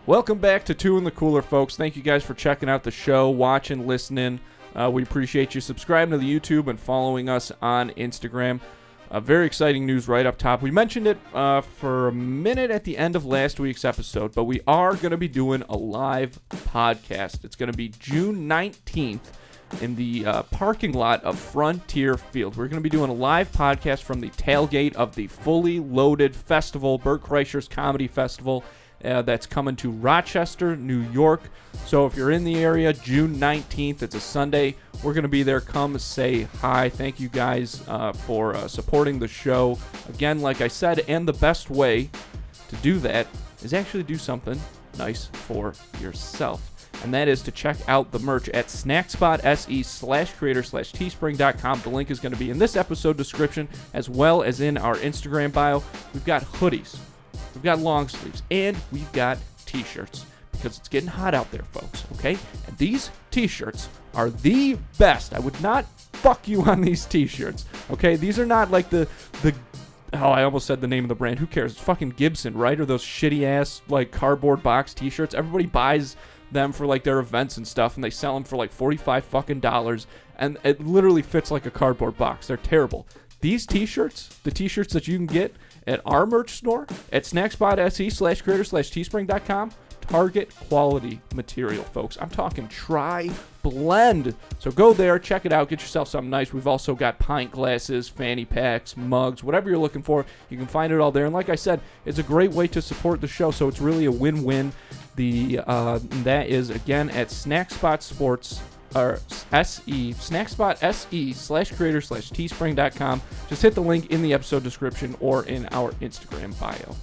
Welcome back to Two in the Cooler, folks. Thank you guys for checking out the show, watching, listening. We appreciate you subscribing to the YouTube and following us on Instagram. Very exciting news right up top. We mentioned it for a minute at the end of last week's episode, but we are going to be doing a live podcast. It's going to be June 19th in the parking lot of Frontier Field. We're going to be doing a live podcast from the tailgate of the fully loaded festival, Bert Kreischer's Comedy Festival. That's coming to Rochester, New York. So if you're in the area, June 19th, it's a Sunday. We're going to be there. Come say hi. Thank you guys for supporting the show. Again, like I said, and the best way to do that is actually do something nice for yourself. And that is to check out the merch at snackspot.se/creator/teespring.com. The link is going to be in this episode description as well as in our Instagram bio. We've got hoodies. We've got long sleeves, and we've got t-shirts, because it's getting hot out there, folks, okay? And these t-shirts are the best. I would not fuck you on these t-shirts, okay? These are not like the I almost said the name of the brand. Who cares? It's fucking Gibson, right? Or those shitty-ass, like, cardboard box t-shirts. Everybody buys them for, like, their events and stuff, and they sell them for, like, $45 fucking dollars, and it literally fits like a cardboard box. They're terrible. These t-shirts, the t-shirts that you can get at our merch store at snackspot.se/creator/teespring.com, Target quality material, folks. I'm talking tri-blend. So go there, check it out, get yourself something nice. We've also got pint glasses, fanny packs, mugs, whatever you're looking for. You can find it all there. And like I said, it's a great way to support the show, so it's really a win-win. That is, again, at Snackspot Sports, or Snackspot SE/creator/teespring.com. Just hit the link in the episode description or in our Instagram bio.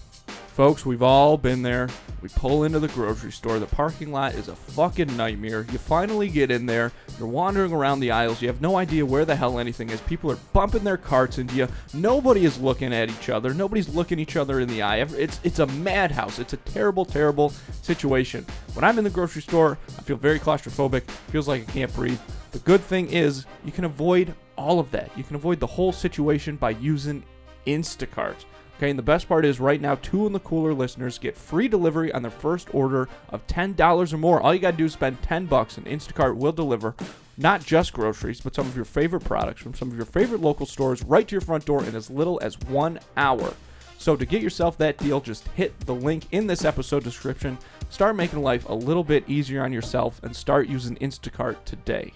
Folks, we've all been there. We pull into the grocery store. The parking lot is a fucking nightmare. You finally get in there. You're wandering around the aisles. You have no idea where the hell anything is. People are bumping their carts into you. Nobody is looking at each other. Nobody's looking each other in the eye. It's a madhouse. It's a terrible, terrible situation. When I'm in the grocery store, I feel very claustrophobic. Feels like I can't breathe. The good thing is you can avoid all of that. You can avoid the whole situation by using Instacart. Okay, and the best part is right now, Two in the Cooler listeners get free delivery on their first order of $10 or more. All you got to do is spend $10 and Instacart will deliver not just groceries, but some of your favorite products from some of your favorite local stores right to your front door in as little as 1 hour. So to get yourself that deal, just hit the link in this episode description. Start making life a little bit easier on yourself and start using Instacart today.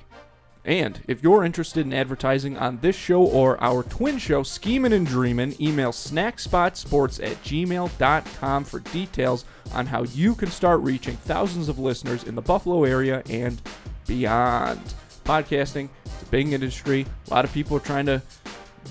And if you're interested in advertising on this show or our twin show, Schemin' and Dreamin', email snackspotsports@gmail.com for details on how you can start reaching thousands of listeners in the Buffalo area and beyond. Podcasting, it's a big industry. A lot of people are trying to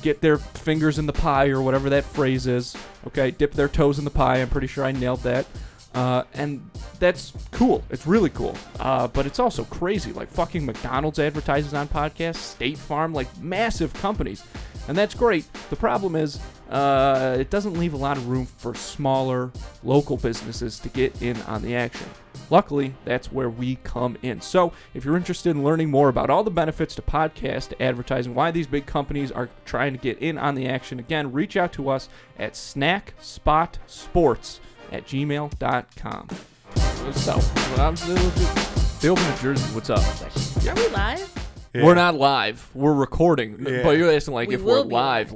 get their fingers in the pie, or whatever that phrase is. Okay, dip their toes in the pie. I'm pretty sure I nailed that. And that's cool. It's really cool. But it's also crazy. Like fucking McDonald's advertises on podcasts, State Farm, like massive companies. And that's great. The problem is it doesn't leave a lot of room for smaller local businesses to get in on the action. Luckily, that's where we come in. So if you're interested in learning more about all the benefits to podcast advertising, why these big companies are trying to get in on the action, again, reach out to us at snackspotsports@gmail.com. So, they open in Jersey. What's up? Are we live? Yeah. We're not live. We're recording. Yeah. But you're asking like We if we're will be live.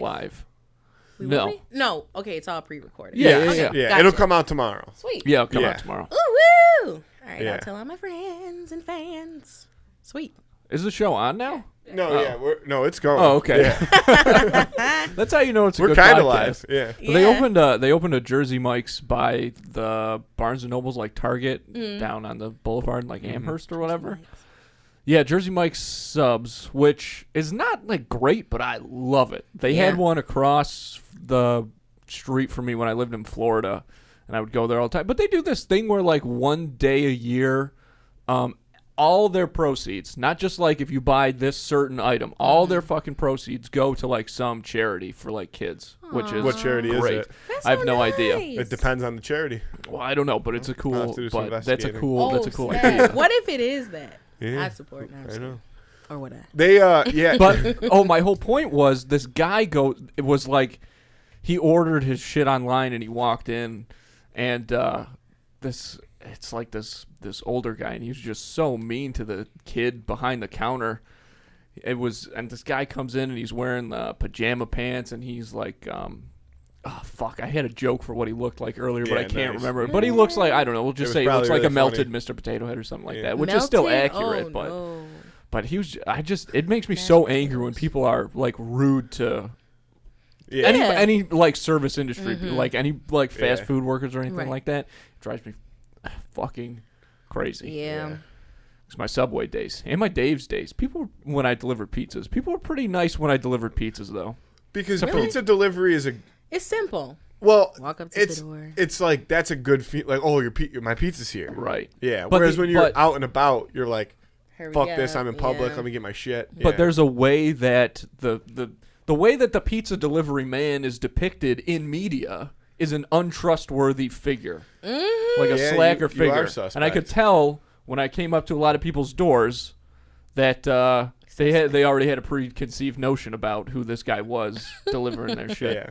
No. No. Okay, it's all pre-recorded. Yeah. Okay, gotcha. It'll come out tomorrow. Sweet. Yeah, it'll come Yeah. out tomorrow. Ooh, woo! All right, Yeah. I'll tell all my friends and fans. Sweet. Is the show on now? No, it's going. Oh, okay. Yeah. That's how you know it's a We're good kind of podcast. live. Yeah. Well, they opened a Jersey Mike's by the Barnes and Noble's like Target down on the boulevard in like Amherst or whatever. Yeah, Jersey Mike's subs, which is not like great, but I love it. They had one across the street from me when I lived in Florida, and I would go there all the time. But they do this thing where like one day a year, all their proceeds, not just like if you buy this certain item, all their fucking proceeds go to like some charity for like kids, which is What charity great. is it? That's I have so no idea. nice. It depends on the charity. Well, I don't know, but it's a I'll cool. have to do some But that's a investigating. cool. That's a cool snap. idea. What if it is that? Yeah. I support. No, I'm I just know. kidding. Or whatever. They yeah. But my whole point was this guy it was like he ordered his shit online and he walked in and this it's like this older guy, and he was just so mean to the kid behind the counter. And this guy comes in, and he's wearing pajama pants, and he's like, oh, fuck, I had a joke for what he looked like earlier, but I can't remember it. But he looks like, I don't know, we'll just say he looks like a melted Mr. Potato Head or something like that, which is still accurate, but... No. But he was, it makes me so angry when people are, like, rude to any like, service industry, like, any, like, fast food workers or anything like that. It drives me fucking crazy. Yeah. It's my Subway days and my Dave's days. People, when I delivered pizzas, people were pretty nice when I delivered pizzas, though. Because pizza delivery is It's simple. Well, walk up to the door. It's like, that's a good feel. Like, oh, my pizza's here. Right. Yeah. Whereas when you're out and about, you're like, fuck this, I'm in public, let me get my shit. But there's a way that the way that the pizza delivery man is depicted in media is an untrustworthy figure. Like a slacker figure. You are suspect. And I could tell when I came up to a lot of people's doors that they already had a preconceived notion about who this guy was delivering their shit. Yeah.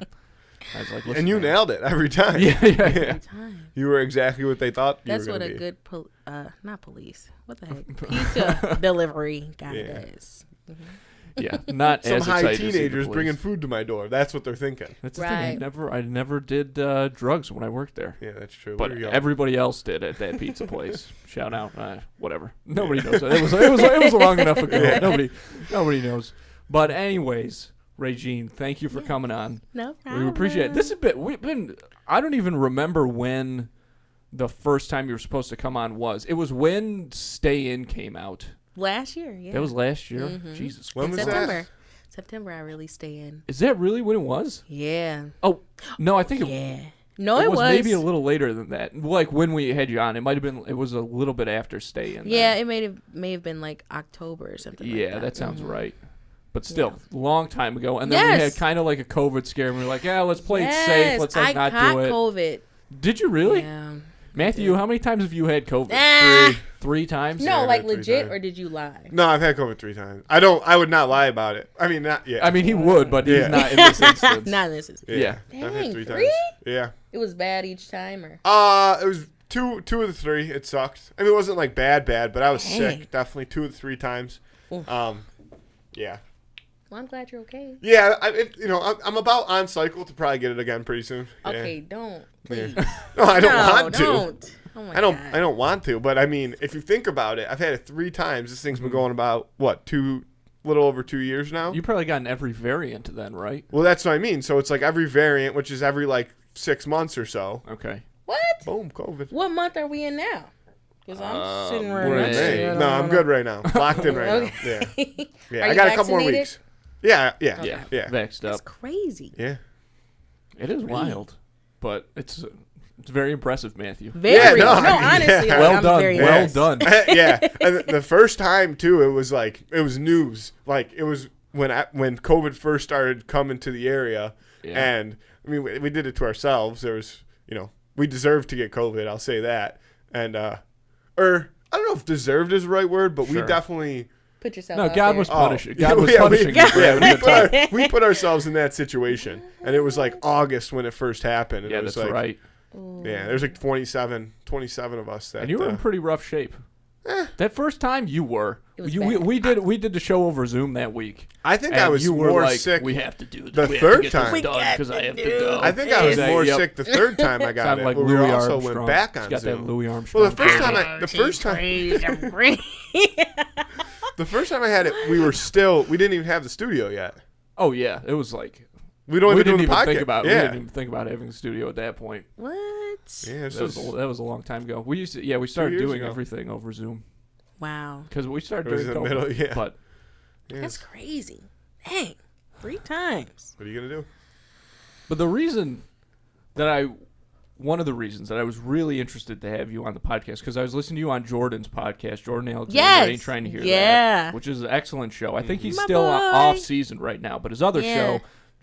I was like, and you nailed it every time. Yeah. Every time. You were exactly what they thought you That's were what going to be. a good, not police. What the heck? Pizza delivery guy does. Mm-hmm. Yeah, not some as high excited as teenagers the bringing food to my door. That's what they're thinking. That's the thing. I never did drugs when I worked there. Yeah, that's true. But everybody else did at that pizza place. Shout out, whatever. Nobody knows. It was long enough ago. Yeah. Nobody knows. But anyways, Raegene, thank you for coming on. No problem. We appreciate it. This has been. I don't even remember when the first time you were supposed to come on was. It was when Stay In came out. Last year, yeah. That was last year? Mm-hmm. Jesus. When was September. that? September, I really Stay In. Is that really when it was? Yeah. Oh, no, I think No, it was maybe a little later than that. Like when we had you on, it was a little bit after Stay In. Yeah, it may have been like October or something like that. Yeah, that sounds right. But still, long time ago. And then we had kind of like a COVID scare, and we were like, yeah, let's play it safe. Let's not do it. I caught COVID. Did you really? Yeah. Matthew, how many times have you had COVID? Three times? No, like legit, or did you lie? No, I've had COVID 3 times. I would not lie about it. I mean, not yet. I mean, he would, but he's not in this instance. Not in this instance. Yeah. Dang, I've had 3 3? times. Yeah. It was bad each time, or? It was two of the 3. It sucked. I mean, it wasn't like bad, but I was sick. Definitely 2 of the 3 times. Yeah. Well, I'm glad you're okay. Yeah, I'm about on cycle to probably get it again pretty soon. Okay, don't. Please. No, I don't want to. Don't. Oh my God. I don't want to, but I mean, if you think about it, I've had it 3 times. This thing's been going about little over 2 years now. You probably gotten every variant then, right? Well, that's what I mean. So it's like every variant, which is every like 6 months or so. Okay. What? Boom, COVID. What month are we in now? Because I'm sitting right we're in next May. to you. No, I'm good right now. Locked in right now. Yeah. Are I you got a couple more vaccinated? weeks. Yeah. Yeah. Vaxxed That's up. crazy. Yeah. It is wild, but it's very impressive, Matthew. Very. Yeah, honestly, yeah. Well I'm done. very Well impressed. done. Yeah. And the first time too, it was news. Like it was when COVID first started coming to the area, and I mean we did it to ourselves. There was we deserved to get COVID. I'll say that, and I don't know if deserved is the right word, but we definitely. Put yourself No, out God there. was punishing. God was punishing. We put ourselves in that situation, and it was like August when it first happened. And Yeah, it was that's right. Yeah, there's like 27 of us. That, And you were in pretty rough shape. That first time you were. We did the show over Zoom that week. I think I was more sick. We have to do this. The third time because I have to go. I think I was more sick the third time I got it. Like we Louis also Armstrong. went back on Got Zoom. that Louis Armstrong. Well, the first time I had it, we didn't even have the studio yet. Oh yeah, it was like we didn't even think about. We didn't even think about having a studio at that point. What? Yeah, that was a long time ago. We started doing everything over Zoom. Wow. Because we started It was doing in the COVID, middle, yeah. But That's crazy. Dang. 3 times. What are you gonna do? But one of the reasons that I was really interested to have you on the podcast, because I was listening to you on Jordan's podcast, Jordan Alexander, Ain't Trying to Hear That, which is an excellent show. I think he's still off season right now, but his other show,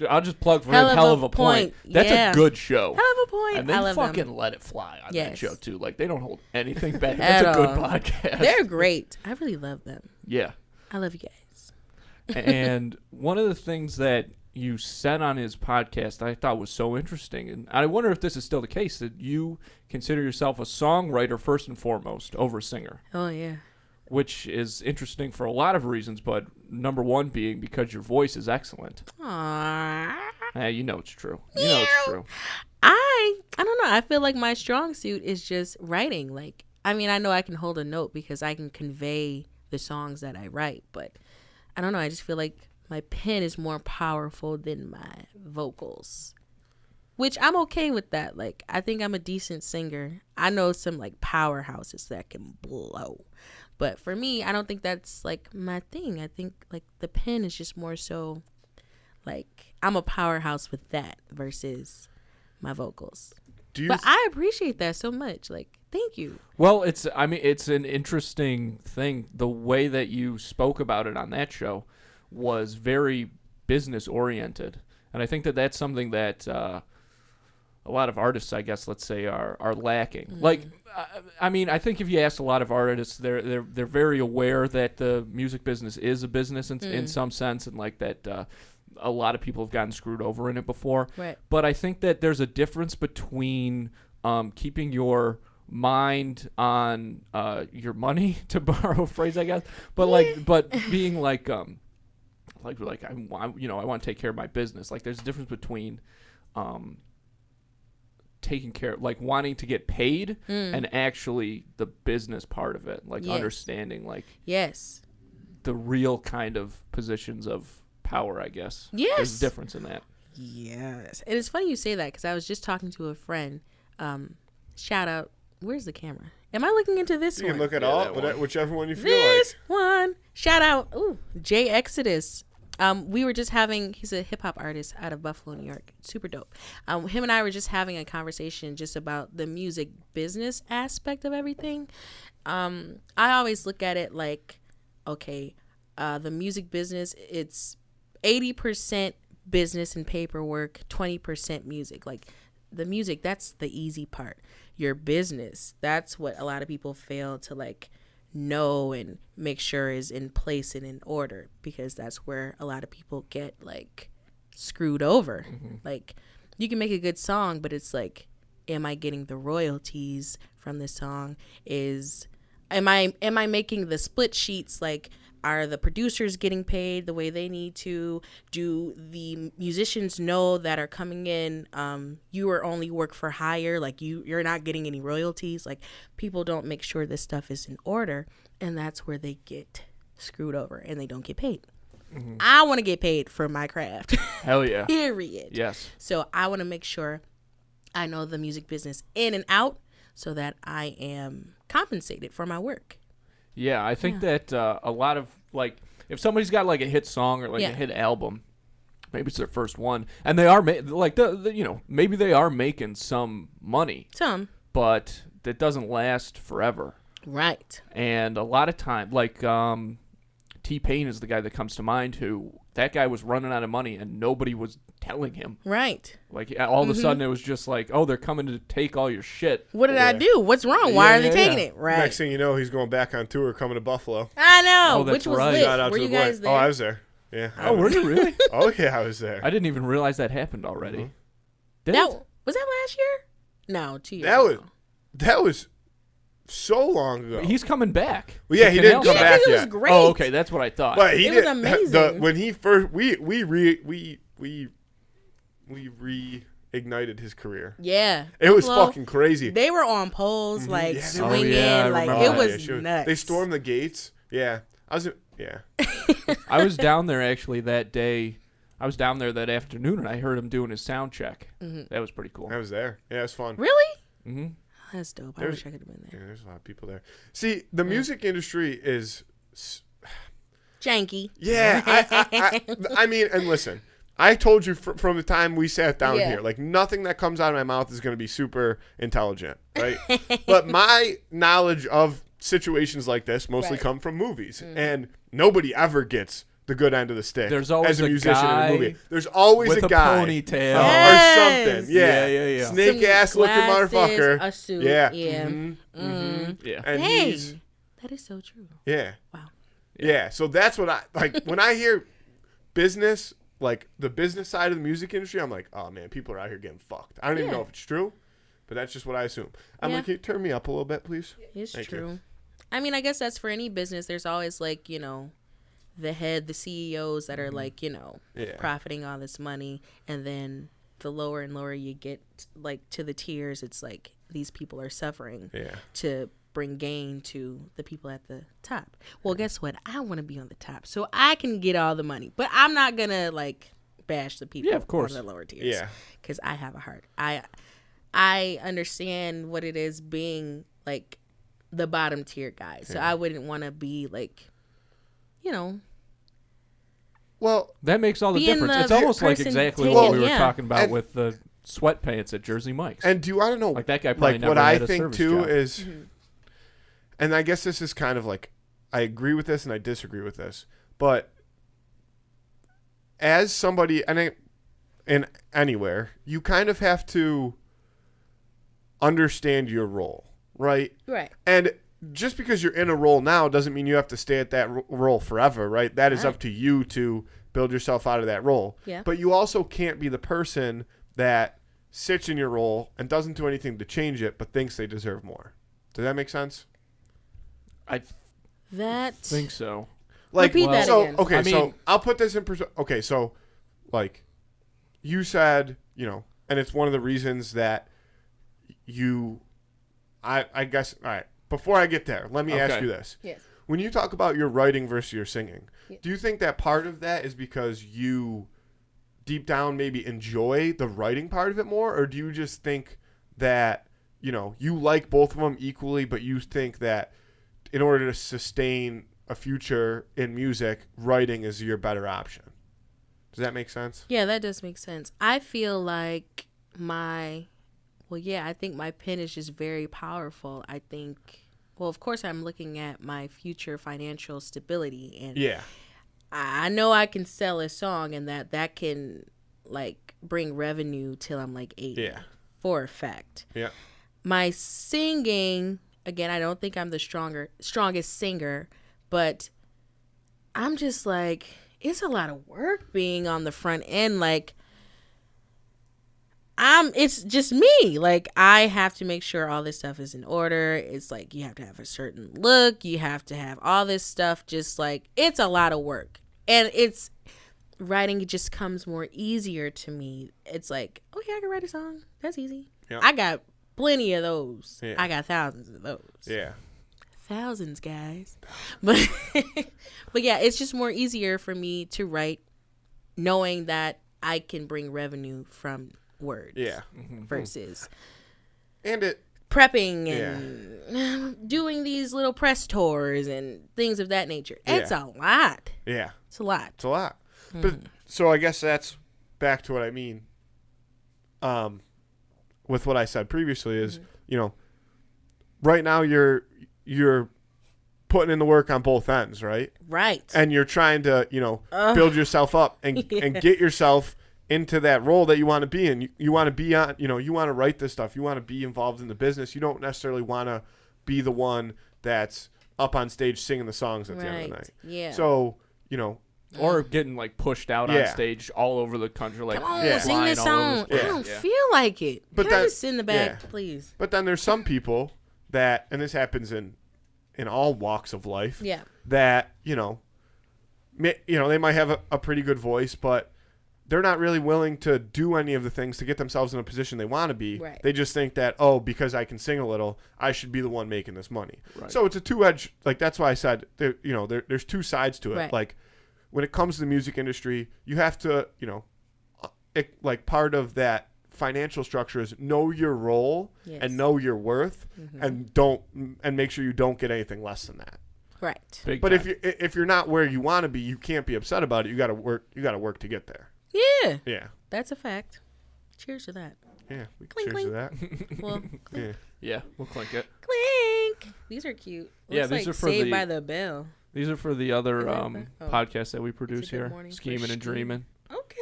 I'll just plug for him, Hell of a Point. That's a good show. Hell of a Point. And they I love fucking them. let it fly on that show, too. Like, they don't hold anything back. At That's a good all. podcast. They're great. I really love them. Yeah. I love you guys. And one of the things that you said on his podcast I thought was so interesting, and I wonder if this is still the case, that you consider yourself a songwriter first and foremost over a singer. Oh, yeah. Which is interesting for a lot of reasons, but number one being because your voice is excellent. Aww. You know it's true. You know it's true. I don't know. I feel like my strong suit is just writing. Like, I mean, I know I can hold a note because I can convey the songs that I write, but I don't know. I just feel like my pen is more powerful than my vocals, which I'm okay with that. Like, I think I'm a decent singer. I know some like powerhouses that can blow, but for me, I don't think that's like my thing. I think like the pen is just more so like I'm a powerhouse with that versus my vocals. But I appreciate that so much. Like, thank you. Well, it's an interesting thing. The way that you spoke about it on that show was very business oriented, and I think that that's something that a lot of artists, I guess, let's say, are lacking. Mm-hmm. Like, I mean, I think if you ask a lot of artists, they're very aware that the music business is a business in some sense, and like that a lot of people have gotten screwed over in it before. Right. But I think that there's a difference between keeping your mind on your money, to borrow a phrase, I guess, but being like I want to take care of my business. Like, there's a difference between taking care, like wanting to get paid, and actually the business part of it, like understanding, like the real kind of positions of power, I guess. Yes, there's a difference in that. Yes, and it's funny you say that because I was just talking to a friend. Shout out. Where's the camera? Am I looking into this one? You can look at all, whichever one you feel this like. One. Shout out. Ooh, Jay Exodus. We were just having, he's a hip hop artist out of Buffalo, New York. Super dope. Him and I were just having a conversation just about the music business aspect of everything. I always look at it like, okay, the music business, it's 80% business and paperwork, 20% music. Like, the music, that's the easy part. Your business, that's what a lot of people fail to like know and make sure is in place and in order, because that's where a lot of people get like screwed over. Mm-hmm. Like, you can make a good song, but it's like, am I getting the royalties from this song? Am I making the split sheets? Like, are the producers getting paid the way they need to? Do the musicians know that are coming in, you are only work for hire? Like, you're not getting any royalties. Like, people don't make sure this stuff is in order, and that's where they get screwed over and they don't get paid. Mm-hmm. I want to get paid for my craft. Hell yeah. Period. Yes. So I want to make sure I know the music business in and out so that I am compensated for my work. Yeah, I think that a lot of, like, if somebody's got like a hit song or like a hit album, maybe it's their first one, and they are maybe they are making some money, but that doesn't last forever, right? And a lot of time, like T-Pain is the guy that comes to mind, who that guy was running out of money and nobody was telling him. Right. Like, all of a sudden it was just like, oh, they're coming to take all your shit. What did I do? What's wrong? Why are they taking it? Right. Next thing you know, he's going back on tour, coming to Buffalo. I know. Oh, that's which was right. lit. Shout out Were to you the guys boy. there? Oh, I was there. Yeah. Oh, were you really? Oh, yeah, I was there. I didn't even realize that happened already. Mm-hmm. Was that last year? No, 2 years ago. That was so long ago. He's coming back. Well, yeah, he didn't come back it yet. was great. Oh, okay, that's what I thought. But he it was amazing. When he first, we reignited his career. Yeah. It was fucking crazy. They were on poles, like, swinging. Like, it it was nuts. They stormed the gates. Yeah. I was down there actually that day. I was down there that afternoon, and I heard him doing his sound check. Mm-hmm. That was pretty cool. I was there. Yeah, it was fun. Really? Mm-hmm. That's dope. I wish I could have been there. Yeah, there's a lot of people there. See, the music industry is janky. Yeah. I mean, and listen, I told you from the time we sat down here, like, nothing that comes out of my mouth is going to be super intelligent, right? But my knowledge of situations like this mostly come from movies, and nobody ever gets the good end of the stick. There's always as a musician guy in a movie. There's always with a guy ponytail or something. Yeah. Snake ass looking motherfucker. A suit. Yeah. Yeah. Mm-hmm. Mm-hmm. Yeah. And that is so true. Yeah. Wow. Yeah. So that's what I like when I hear business. like the business side of the music industry, I'm like, oh man, people are out here getting fucked. I don't even know if it's true, but that's just what I assume. I'm like, can you turn me up a little bit, please? It's Thank true. you. I mean, I guess that's for any business. There's always like, the head, the CEOs that are like, profiting all this money. And then the lower and lower you get like to the tiers, it's like these people are suffering to bring gain to the people at the top. Well, guess what? I want to be on the top so I can get all the money. But I'm not going to like bash the people of course. on the lower tiers. Yeah. Because I have a heart. I understand what it is being like the bottom tier guy. So I wouldn't want to be like, Well, that makes all the being difference. the It's almost like person exactly taking- what we were yeah. talking about And- with the sweatpants at Jersey Mike's. and do you want to know, like that guy probably like never what I had a think service too job. is, and I guess this is kind of like, I agree with this and I disagree with this, but as somebody in anywhere, you kind of have to understand your role, right? Right. And just because you're in a role now doesn't mean you have to stay at that role forever, right? That is up to you to build yourself out of that role. Yeah. But you also can't be the person that sits in your role and doesn't do anything to change it, but thinks they deserve more. Does that make sense? I That think so. Like, Repeat that so, again. okay, I so mean- I'll put this in perspective. Okay, so, like, you said, and it's one of the reasons that I guess, all right, before I get there, let me ask you this. Yes. When you talk about your writing versus your singing, Yeah. do you think that part of that is because you deep down maybe enjoy the writing part of it more, or do you just think that, you like both of them equally, but you think that in order to sustain a future in music, writing is your better option? Does that make sense? Yeah, that does make sense. I feel like I think my pen is just very powerful. I think, of course, I'm looking at my future financial stability, and I know I can sell a song and that can like bring revenue till I'm like 80 for a fact. Yeah. My singing, again, I don't think I'm the strongest singer, but I'm just like, it's a lot of work being on the front end. Like, it's just me. Like, I have to make sure all this stuff is in order. It's like, you have to have a certain look. You have to have all this stuff. Just like, it's a lot of work. And writing just comes more easier to me. It's like, okay, I can write a song. That's easy. Yeah. I got plenty of those. Yeah. I got thousands of those. Yeah. Thousands, guys. But yeah, it's just more easier for me to write knowing that I can bring revenue from words. Yeah. Versus And it prepping and doing these little press tours and things of that nature. It's a lot. Yeah. It's a lot. It's a lot. But so I guess that's back to what I mean. With what I said previously is, right now you're putting in the work on both ends, right? Right. And you're trying to, build yourself up and get yourself into that role that you want to be in. You want to be on, you want to write this stuff. You want to be involved in the business. You don't necessarily want to be the one that's up on stage singing the songs at the end of the night. Yeah. So, Or getting like pushed out on stage all over the country, like come on, sing flying this all over song. the I place. don't feel like it. But Can I that- just sit in the back, please? But then there's some people that, and this happens in all walks of life, Yeah. that, they might have a pretty good voice, but they're not really willing to do any of the things to get themselves in a position they want to be. Right. They just think that, because I can sing a little, I should be the one making this money. Right. So it's a two-edged, like, that's why I said, there's two sides to it. Right. Like, when it comes to the music industry, you have to, like, part of that financial structure is know your role and know your worth, and make sure you don't get anything less than that. Right. Big But time. if you're not where you want to be, you can't be upset about it. You got to work. You got to work to get there. Yeah. Yeah. That's a fact. Cheers to that. Yeah. We can Clink, cheers to that. Well, Yeah. Yeah, we'll clink it. clink. These are cute. Yeah, Looks these like are for Saved the- by the Bell. These are for the other Is that the- oh. podcasts that we produce Good here, Morning for Scheming and Scheme. Dreaming. Okay.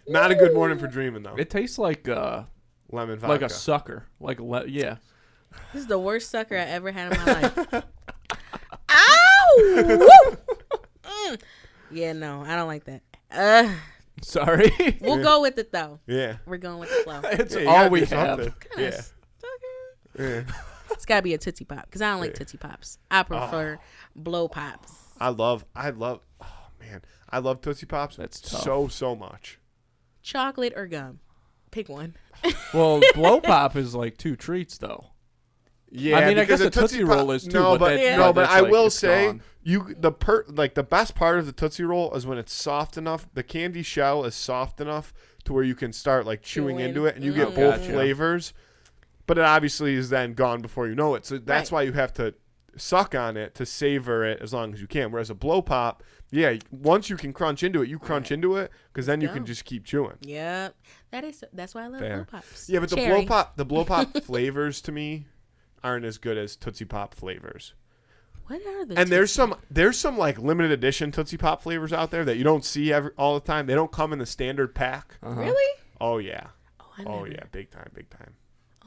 Not a good morning for dreaming though. It tastes like Lemon vodka. like a sucker, yeah. This is the worst sucker I ever had in my life. Ow! Woo! Yeah, no, I don't like that. Sorry. We'll go with it though. Yeah. We're going with the flow. It's Yeah, you all gotta we do have. something. Yeah. Yeah. It's gotta be a Tootsie Pop because I don't like Tootsie Pops. I prefer Blow Pops. I love. Oh man, I love Tootsie Pops. That's tough. so much. Chocolate or gum? Pick one. Well, Blow Pop is like 2 treats though. Yeah, I mean, I guess because a Tootsie Roll is too. No, but that's I like, will it's say gone. the best part of the Tootsie Roll is when it's soft enough. The candy shell is soft enough to where you can start like chewing into it, and you get both Gotcha. flavors. But it obviously is then gone before you know it. So that's why you have to suck on it to savor it as long as you can. Whereas a Blow Pop, once you can crunch into it, you crunch into it because then you can just keep chewing. Yep. That's why I love Blow Pops. Yeah, but Cherry. the Blow Pop flavors to me aren't as good as Tootsie Pop flavors. What are the? And there's some like limited edition Tootsie Pop flavors out there that you don't see all the time. They don't come in the standard pack. Really? Oh yeah. Oh, yeah, big time.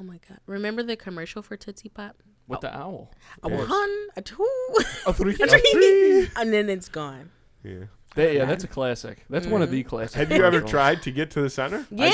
Oh my god! Remember the commercial for Tootsie Pop? With the owl. A 1, a 2, A 3. A 3. and then it's gone. Yeah. That's a classic. That's one of the classics. Have you ever tried to get to the center? Yeah. I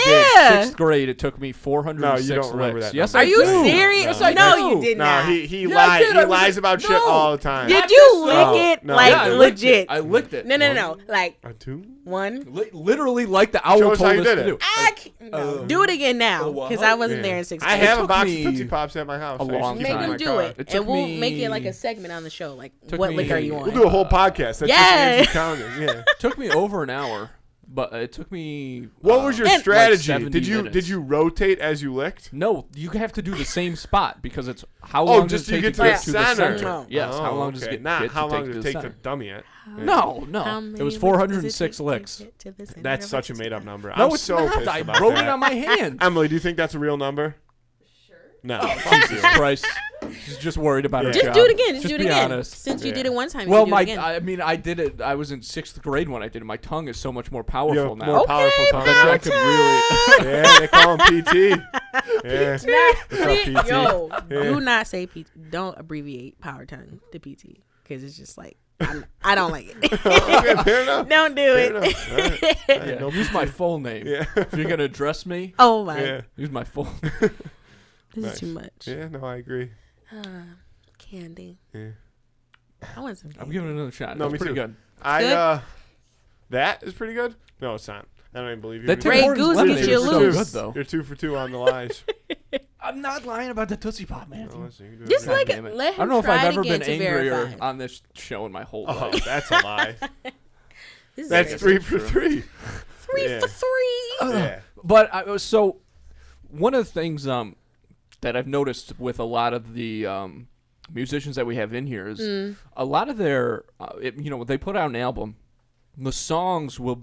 did. 6th grade. It took me 406 No, you don't remember licks. that Yes, number. I Are you do. serious? Yes, No, I you do. did No, not. he Yeah, I lied. did. He I was lies a- about shit no. all the time. Did you lick No, it no. like Yeah, I licked legit? it. I licked it. No. Like A 2? 1. Literally like the owl Show us told how you us did to it. do. I can't, no. Do it again now because I wasn't there in 6th grade. I have a took box me of Tootsie Pops at my house. a I used to long keep Make them in time. my them do car. it, It and took we'll me- make it like a segment on the show. Like, Took what me- liquor you We'll want? do a whole podcast. That's Yeah. just Andrew counting. Yeah. Took me over an hour, but it took me. What was your And- strategy? like 70 did minutes. you rotate as you licked? No, you have to do the same spot because it's how Oh, long just does it you take get to to get the to the center. center? Yes. Oh, How long does it okay. get? Not get how to long take does to it the take to center? dummy it? No. How It many was licks 406 does it take licks. to get to the center That's of such a Tootsie made up Pop? number. No, I'm it's so not. pissed I about wrote that. it on my hand. Emily, do you think that's a real number? Sure. No. Jesus Christ. She's just worried about her Yeah. Just job. do it again. Just do it be again. honest. Since you Yeah. did it one time, Well, you can do it again. I did it. I was in 6th grade when I did it. My tongue is so much more You powerful have now. more powerful tongue. that I could really. Yeah, they call him PT. Yeah. What's up, PT? Yo, Yeah. do not say PT. Don't abbreviate power tongue to PT because it's just like I don't like it. Okay, fair enough. Don't do Fair it. enough. All right. Yeah, use my full name. Yeah. If you're gonna address me, Oh my, Yeah. use my full. this Nice. is too much. Yeah, no, I agree. Candy. Yeah. I want some. I'm Candy. giving it another shot. No, That's me pretty too. good. That is pretty good. No, it's not. I don't even believe you. That You're Grey Tim Hortons Goose lemonade gets you is so loose. good though. You're 2 for 2 on the lies. I'm not lying about the Tootsie Pop, man. No, listen, you can do Just it. like Damn it. let I don't him know if I've try it ever again been to angrier verify. on this show in my whole Oh, life. that's a lie. This is That's very- 3 for 3. 3 Yeah. for 3. Yeah. But so one of the things that I've noticed with a lot of the musicians that we have in here is a lot of their, they put out an album. The songs they'll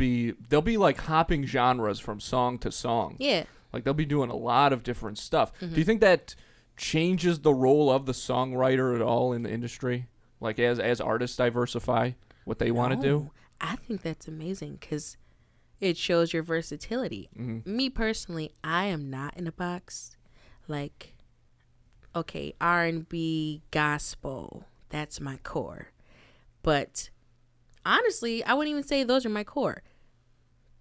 be like hopping genres from song to song. Yeah. Like they'll be doing a lot of different stuff. Do you think that changes the role of the songwriter at all in the industry? Like as artists diversify what they want to do? No, I think that's amazing because it shows your versatility. Me personally, I am not in a box. Like, okay, R&B, gospel, that's my core. But honestly, I wouldn't even say those are my core.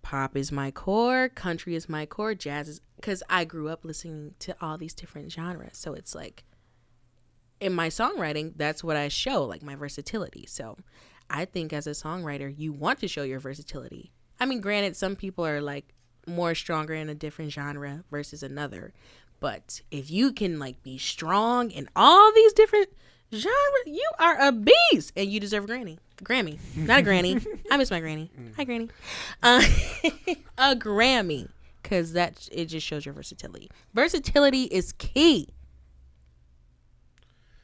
Pop is my core, country is my core, jazz is, because I grew up listening to all these different genres. So it's like, in my songwriting, that's what I show, like my versatility. So I think as a songwriter, you want to show your versatility. I mean, granted, some people are like more stronger in a different genre versus another. But if you can like be strong in all these different genres, you are a beast and you deserve a Grammy. Not a granny. I miss my granny. Hi, granny. A Grammy. Because it just shows your versatility. Versatility is key.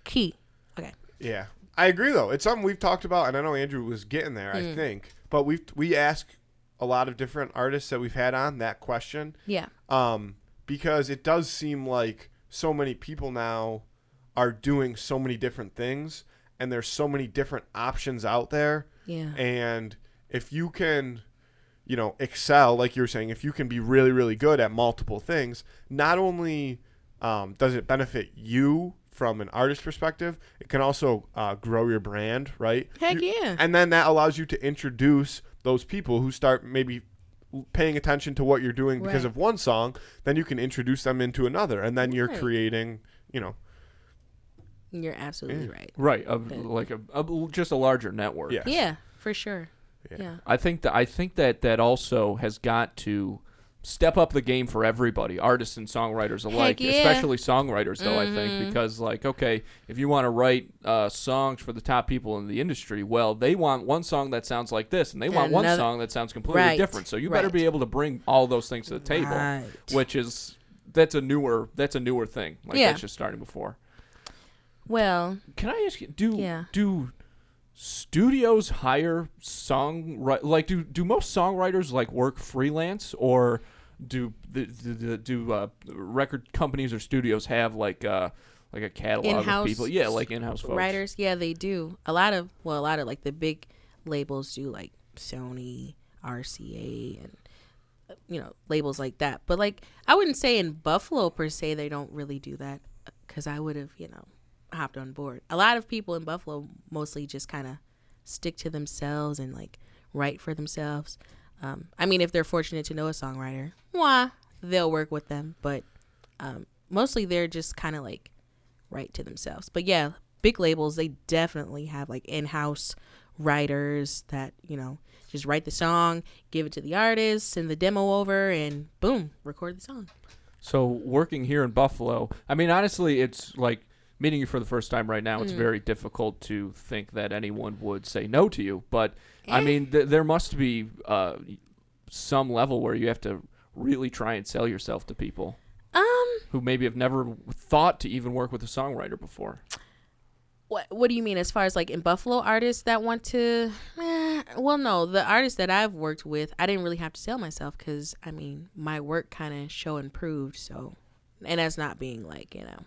Okay. Yeah. I agree, though. It's something we've talked about, and I know Andrew was getting there, I think. But we ask a lot of different artists that we've had on that question. Yeah. Because it does seem like so many people now are doing so many different things, and there's so many different options out there. Yeah. And if you can, excel, like you were saying, if you can be really, really good at multiple things, not only does it benefit you from an artist perspective, it can also grow your brand, right? Heck yeah. And then that allows you to introduce those people who start maybe paying attention to what you're doing because of one song. Then you can introduce them into another, and then you're creating, You're absolutely right. Right, just a larger network. Yes. Yeah, for sure. Yeah. I think that also has got to step up the game for everybody, artists and songwriters alike, especially songwriters, though, I think, because, okay, if you want to write songs for the top people in the industry, well, they want one song that sounds like this, and they want one song that sounds completely different. So you better be able to bring all those things to the table, which is that's a newer thing. That's just starting before. Well, can I ask you, do studios hire do most songwriters work freelance, or do record companies or studios have a catalog in-house of people? Yeah, in-house folks. Writers, yeah, they do. A lot of the big labels do, Sony, RCA, and labels like that. But I wouldn't say in Buffalo per se they don't really do that, because I would have hopped on board. A lot of people in Buffalo mostly just kind of stick to themselves and write for themselves. If they're fortunate to know a songwriter, they'll work with them, but mostly they're just kind of write to themselves. But yeah, big labels, they definitely have in-house writers that just write the song, give it to the artist, send the demo over, and boom, record the song. So working here in Buffalo, honestly, it's meeting you for the first time right now, it's very difficult to think that anyone would say no to you. But, there must be some level where you have to really try and sell yourself to people who maybe have never thought to even work with a songwriter before. What do you mean, as far as in Buffalo artists that want to? Well, no, the artists that I've worked with, I didn't really have to sell myself because, my work kind of show and proved, so... And that's not being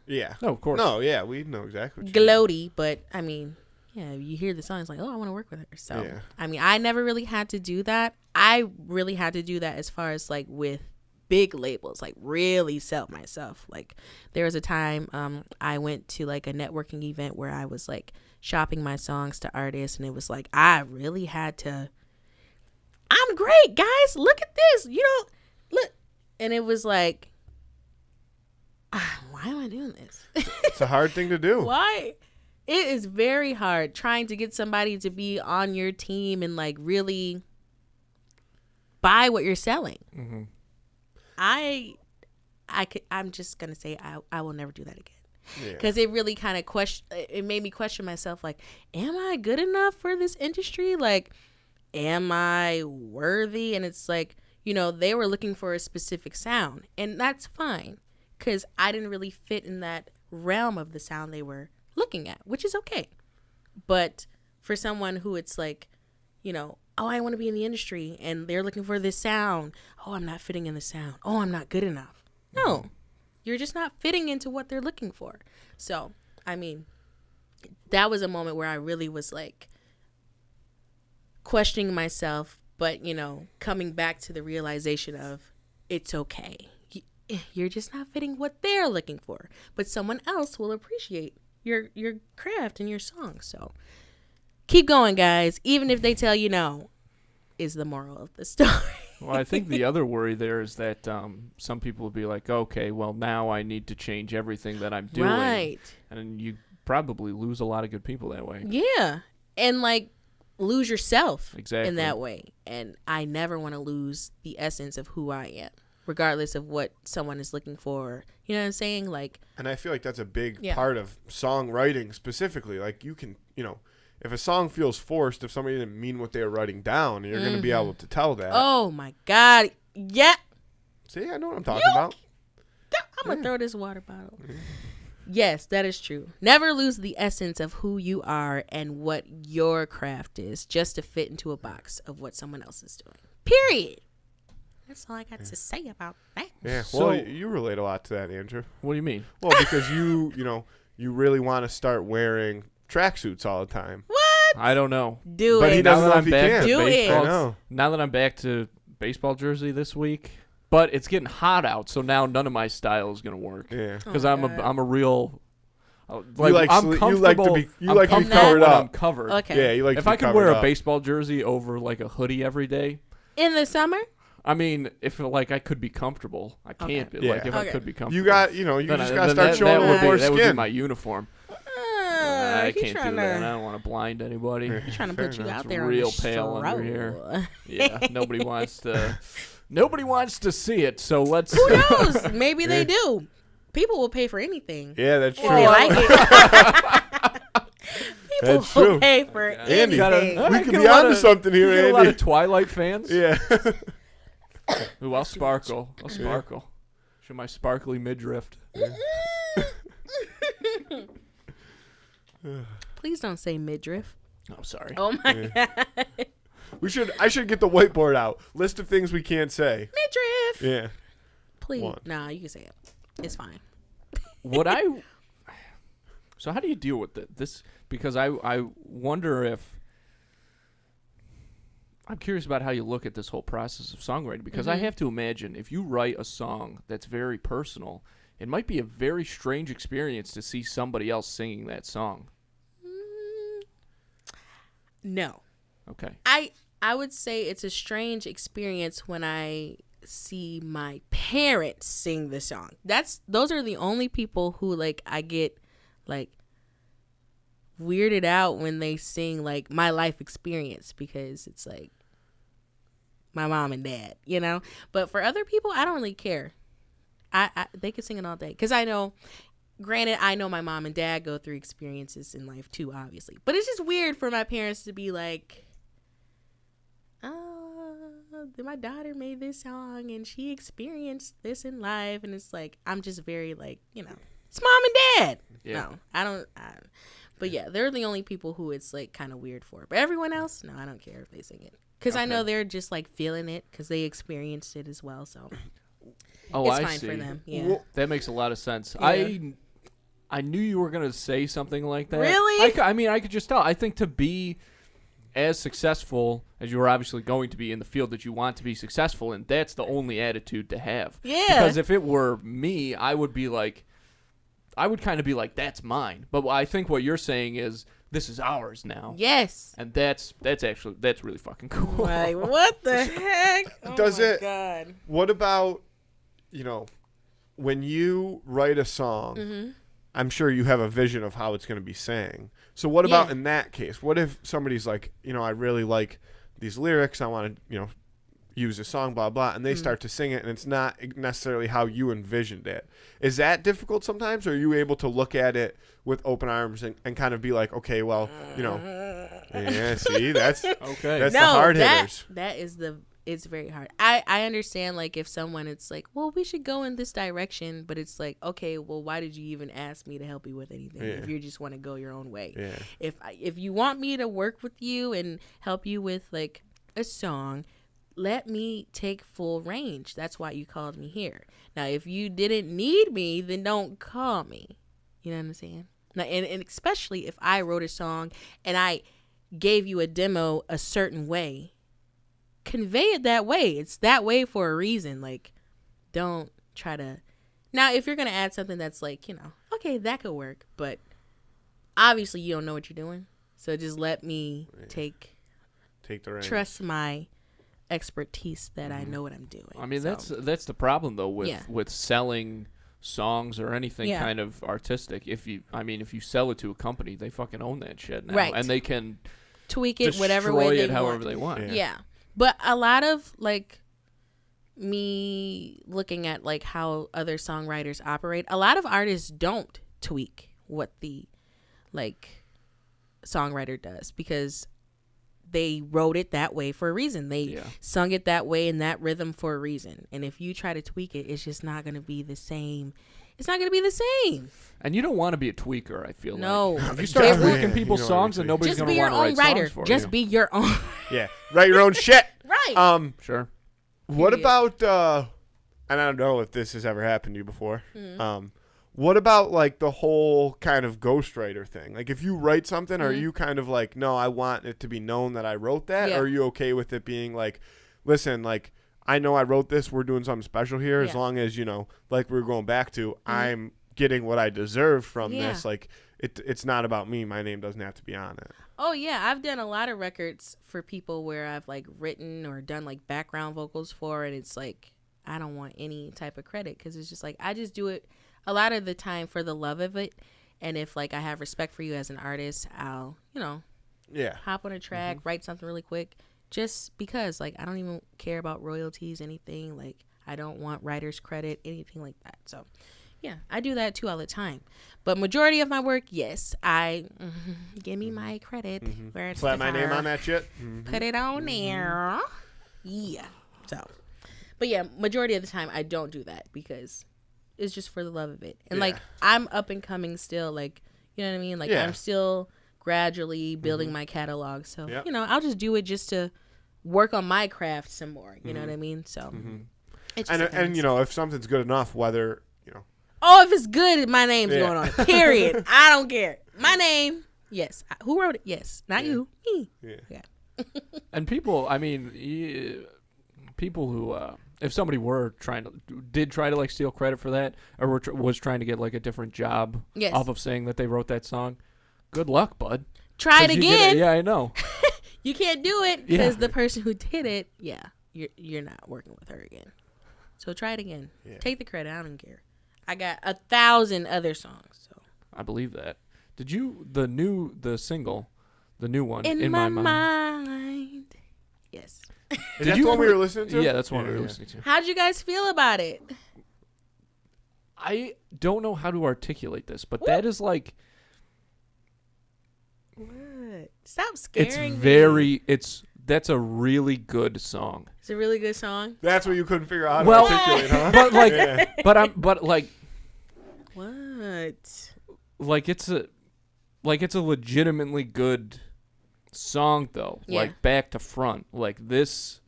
Yeah. No, of course. No, yeah, we know exactly what gloaty, but you hear the song, it's I want to work with her. So, I never really had to do that. I really had to do that as far as with big labels, really sell myself. There was a time I went to a networking event where I was shopping my songs to artists, and it was I really had to, I'm great, guys. Look at this. Look. And it was why am I doing this? It's a hard thing to do. Why? It is very hard trying to get somebody to be on your team and really buy what you're selling. Mm-hmm. I'm just gonna say I will never do that again, because it really kind of it made me question myself. Am I good enough for this industry? Am I worthy? And it's they were looking for a specific sound, and that's fine, because I didn't really fit in that realm of the sound they were looking at, which is okay. But for someone who it's oh, I want to be in the industry, and they're looking for this sound. Oh, I'm not fitting in the sound. Oh, I'm not good enough. No, you're just not fitting into what they're looking for. So, that was a moment where I really was questioning myself, but, coming back to the realization of it's okay. You're just not fitting what they're looking for, but someone else will appreciate your craft and your song. So keep going, guys, even if they tell you no, is the moral of the story. Well, I think the other worry there is that some people will be okay, well, now I need to change everything that I'm doing. Right. And you probably lose a lot of good people that way. Yeah. And lose yourself exactly in that way. And I never want to lose the essence of who I am, regardless of what someone is looking for. You know what I'm saying? And I feel that's a big part of songwriting specifically. You can, if a song feels forced, if somebody didn't mean what they were writing down, you're going to be able to tell that. Oh, my God. Yeah. See, I know what I'm talking about. I'm going to throw this water bottle. Yes, that is true. Never lose the essence of who you are and what your craft is just to fit into a box of what someone else is doing. Period. That's all I got to say about that. Yeah, well, you relate a lot to that, Andrew. What do you mean? Well, because you really want to start wearing tracksuits all the time. What? I don't know. Do but it. He doesn't know if he can. Do it. I know. Now that I'm back to baseball jersey this week, but it's getting hot out, so now none of my style is gonna work. Yeah. Because I'm a Like, I'm you comfortable. like to be I'm comfortable covered when up. I'm covered. Okay. Yeah, you like If to be I could covered wear a up. baseball jersey over like a hoodie every day, In the summer? I mean, if like I could be comfortable, I can't. Okay. be. Like Yeah. if I Okay. could be comfortable, You got, you then just I- got to then start showing a would little be, more that would be skin. my uniform. I He's can't do trying that. I to, don't want to blind anybody. he's trying to Fair put you enough. out It's there real on the pale under stroll. here. Yeah, nobody wants to. Nobody wants to see it. So let's. Who knows? Maybe they do. People will pay for anything. Yeah, that's If true. they like it. People That's will true. pay for Andy, anything. we could be onto something here, You get a lot of Andy. Twilight fans. Yeah. Ooh, I'll sparkle. I'll sparkle. Show my sparkly midriff. Please don't say midriff. Oh, sorry. Oh my god. I should get the whiteboard out. List of things we can't say. Midriff. Yeah. Please. One. Nah, you can say it. It's fine. What I. So how do you deal with this? Because I wonder if. I'm curious about how you look at this whole process of songwriting, because I have to imagine if you write a song that's very personal, it might be a very strange experience to see somebody else singing that song. No. Okay. I would say it's a strange experience when I see my parents sing the song. Those are the only people who like I get like weirded out when they sing like my life experience, because it's like my mom and dad, you know. But for other people, I don't really care. They could sing it all day, because I know. Granted, I know my mom and dad go through experiences in life too, obviously. But it's just weird for my parents to be like, my daughter made this song and she experienced this in life. And it's like, I'm just very like, it's mom and dad. Yeah. No, I don't. But yeah, they're the only people who it's like kind of weird for. But everyone else, no, I don't care if they sing it. Because I know they're just like feeling it because they experienced it as well. So Oh, it's I fine see. for them. Yeah. Well, That makes a lot of sense. Yeah. I knew you were going to say something like that. Really? I could just tell. I think to be as successful as you're obviously going to be in the field that you want to be successful in, that's the only attitude to have. Yeah. Because if it were me, I would kind of be like, that's mine. But I think what you're saying is, this is ours now. Yes. And that's really fucking cool. Like, what the heck? Does oh my it- God. What about, when you write a song, I'm sure you have a vision of how it's going to be sang. So what about in that case? What if somebody's like, I really like these lyrics, I want to, use a song, blah, blah, and they start to sing it, and it's not necessarily how you envisioned it. Is that difficult sometimes, or are you able to look at it with open arms and kind of be like, okay, well, yeah, see, that's Okay. that's the hard hitters. It's very hard. I understand, like, if someone, it's like, well, we should go in this direction, but it's like, okay, well, why did you even ask me to help you with anything if you just want to go your own way? Yeah. If you want me to work with you and help you with, like, a song, let me take full range. That's why you called me here. Now, if you didn't need me, then don't call me. You know what I'm saying? Now, and especially if I wrote a song and I gave you a demo a certain way, convey it that way. It's that way for a reason. Like, don't try to. Now, if you're going to add something that's like, okay, that could work. But obviously you don't know what you're doing. So just let me take the reins. trust my expertise that I know what I'm doing. I mean, So, that's the problem though with selling songs or anything Yeah. kind of artistic. If you sell it to a company, they fucking own that shit now, Right. and they can tweak it destroy whatever way it they however want. they want. Yeah. But a lot of like me looking at like how other songwriters operate, a lot of artists don't tweak what the like songwriter does because they wrote it that way for a reason. They sung it that way in that rhythm for a reason. And if you try to tweak it, it's just not going to be the same. It's not going to be the same. And you don't want to be a tweaker, I feel No. like. If you start It tweaking would- people's You don't wanna songs, be then tweaking. nobody's Just going be to your want to own write writer. songs for Just you. be your own. Yeah, write your own shit. Right. Sure. What Period. about and I don't know if this has ever happened to you before. What about like the whole kind of ghostwriter thing? Like if you write something, are you kind of like, no, I want it to be known that I wrote that? Yeah. Or are you okay with it being like, listen, like I know I wrote this, we're doing something special here, as Yeah. long as, like we were going back to, I'm getting what I deserve from Yeah. this. Like it's not about me. My name doesn't have to be on it. Oh yeah, I've done a lot of records for people where I've like written or done like background vocals for, and it's like I don't want any type of credit because it's just like I just do it a lot of the time for the love of it, and if like I have respect for you as an artist, I'll Yeah. hop on a track, write something really quick, just because like I don't even care about royalties, anything. Like I don't want writer's credit, anything like that. So yeah, I do that too all the time. But majority of my work, yes, I give me my credit where it's Slap my name guitar. on that shit. Put it on there. Yeah. So, but yeah, majority of the time I don't do that because it's just for the love of it. And like I'm up and coming still, like you know what I mean? Like I'm still gradually building my catalog. So I'll just do it just to work on my craft some more. You know what I mean? So, it just And depends. if something's good enough, whether Oh, if it's good, my name's going on it. Period. I don't care. My name, yes. Who wrote it? Yes. Not you. Me. Yeah. And people, I mean, people who, if somebody did try to like steal credit for that, or was trying to get like a different job off of saying that they wrote that song, good luck, bud. Try it again. Yeah, I know. You can't do it because the person who did it, you're not working with her again. So try it again. Yeah. Take the credit. I don't care. I got 1,000 other songs. So I believe that. Did you the single, the new one in my mind? Yes. Is that the one we were listening to? Yeah, that's the one we were listening to. How'd you guys feel about it? I don't know how to articulate this, but that is like What? Stop scaring me. That's a really good song. It's a really good song. That's what you couldn't figure out how to articulate, huh? But like, but like, What? like it's a legitimately good song though. Yeah. Like back to front, like this,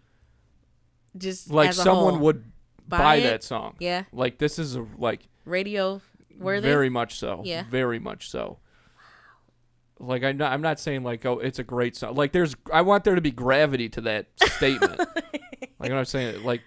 Just like as a someone whole. would Buy buy it? that song. Yeah. Like this is Radio worthy. very much so. Yeah. Very much so. Like I'm not saying like it's a great song. Like I want there to be gravity to that statement. Like I'm saying like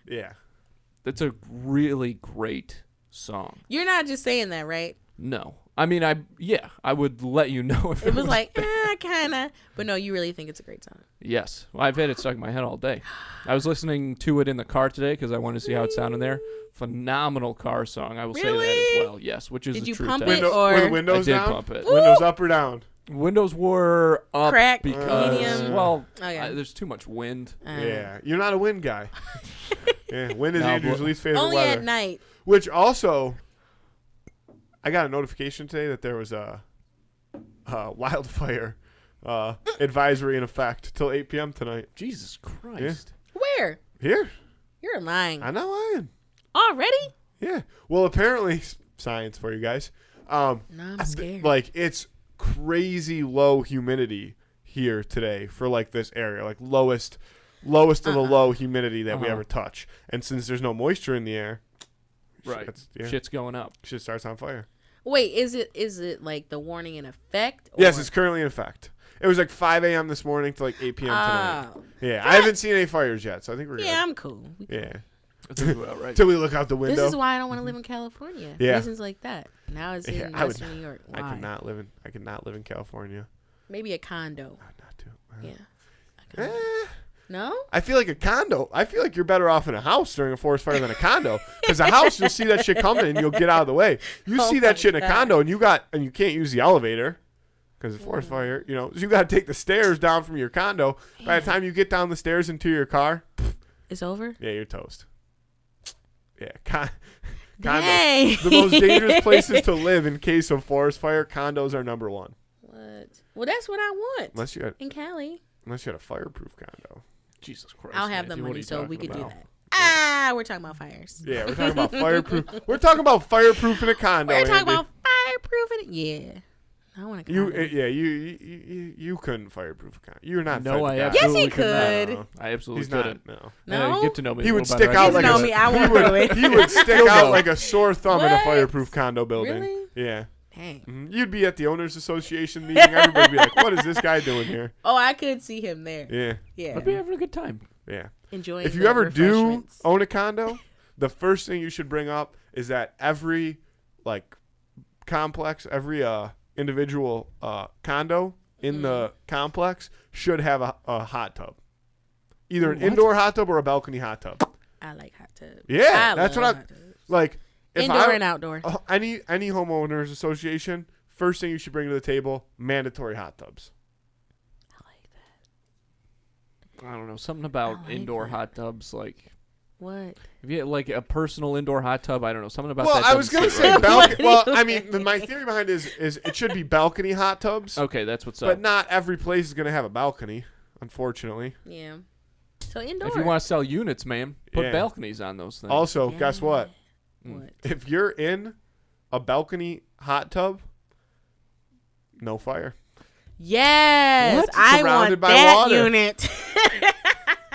it's a really great song. You're not just saying that, right? No. I mean I would let you know if It was like, kind of. But no, you really think it's a great song. Yes. Well, I've had it stuck in my head all day. I was listening to it in the car today because I wanted to see how it sounded there. Phenomenal car song. I will say that as well. Yes, which is Did the you truth. pump test. it or Were the I windows did down? pump it. Windows up or down? Windows were up Crack, because medium? Okay. there's too much wind. Yeah. You're not a wind guy. Wind is No, Andrew's but- least favorite Only weather. at night. Which also, I got a notification today that there was a wildfire advisory in effect till 8 p.m. tonight. Jesus Christ. Where? Here. You're lying. I know I am. Already? Yeah. Well, apparently, science for you guys. No, I'm scared. Like, it's crazy low humidity here today for, like, this area. Like, lowest of the low humidity that we ever touch. And since there's no moisture in the air, Right. Shit's going up. shit starts on fire. Wait, is it like the warning in effect? Or? Yes, it's currently in effect. It was like 5 a.m. this morning to like 8 p.m. tonight. Oh. Yeah, I haven't seen any fires yet, so I think we're Yeah, good. I'm cool. Yeah. Right. Till we look out the window. This is why I don't want to live in California. Yeah. Reasons like that. Now it's in I would Western New York. I Why? could not live in California. Maybe a condo. Not to. Yeah. No? I feel like a condo. I feel like you're better off in a house during a forest fire than a condo. Because a house, you'll see that shit coming and you'll get out of the way. You Oh see that shit in a my God. condo and you can't use the elevator because it's forest fire. You know, so you got to take the stairs down from your condo. By the time you get down the stairs into your car, It's over? yeah, you're toast. Yeah, condos. Dang. The most dangerous places to live in case of forest fire. Condos are number one. What? Well, that's what I want. Unless you In Cali. had a fireproof condo. Jesus Christ. I'll have the Matthew, what are money you so we talking could do about? that. We're talking about fires. Yeah, we're talking about fireproof. We're talking about fireproof in a condo. We're talking Andy. about fireproofing it. Yeah. I want to You couldn't fireproof a condo. You're not. No, I fed to absolutely Yes, he could. No. I absolutely He's not. couldn't. No. No? Get to know me. He a would little stick better. out Get to like know me. I won't do it. he would stick out like a sore thumb in a What? fireproof condo building. Really? Yeah. Dang. Mhm. You'd be at the owners association meeting. Everybody'd be like, "What is this guy doing here?" Oh, I could see him there. Yeah. Yeah. I'd be having a good time. Yeah. Enjoying If you the ever do refreshments. own a condo, the first thing you should bring up is that every like complex, every individual condo in the complex should have a hot tub. Either an indoor hot tub or a balcony hot tub. I like hot tubs. Yeah, that's what I'm like. If Indoor and outdoor. Any homeowners association, first thing you should bring to the table, mandatory hot tubs. I like that. I don't know, something about like indoor that. hot tubs, like What? if you had like a personal indoor hot tub, I don't know, something about Well, that. I was gonna doesn't sit say right. balcony. Well, I mean, my theory behind it is it should be balcony hot tubs, Okay, that's what's up. but not every place is gonna have a balcony, unfortunately. Yeah. So indoor. If you want to sell units, man, put Yeah. balconies on those things. Also, guess what? What? If you're in a balcony hot tub, no fire. Yes, What? I Surrounded want by that water. unit.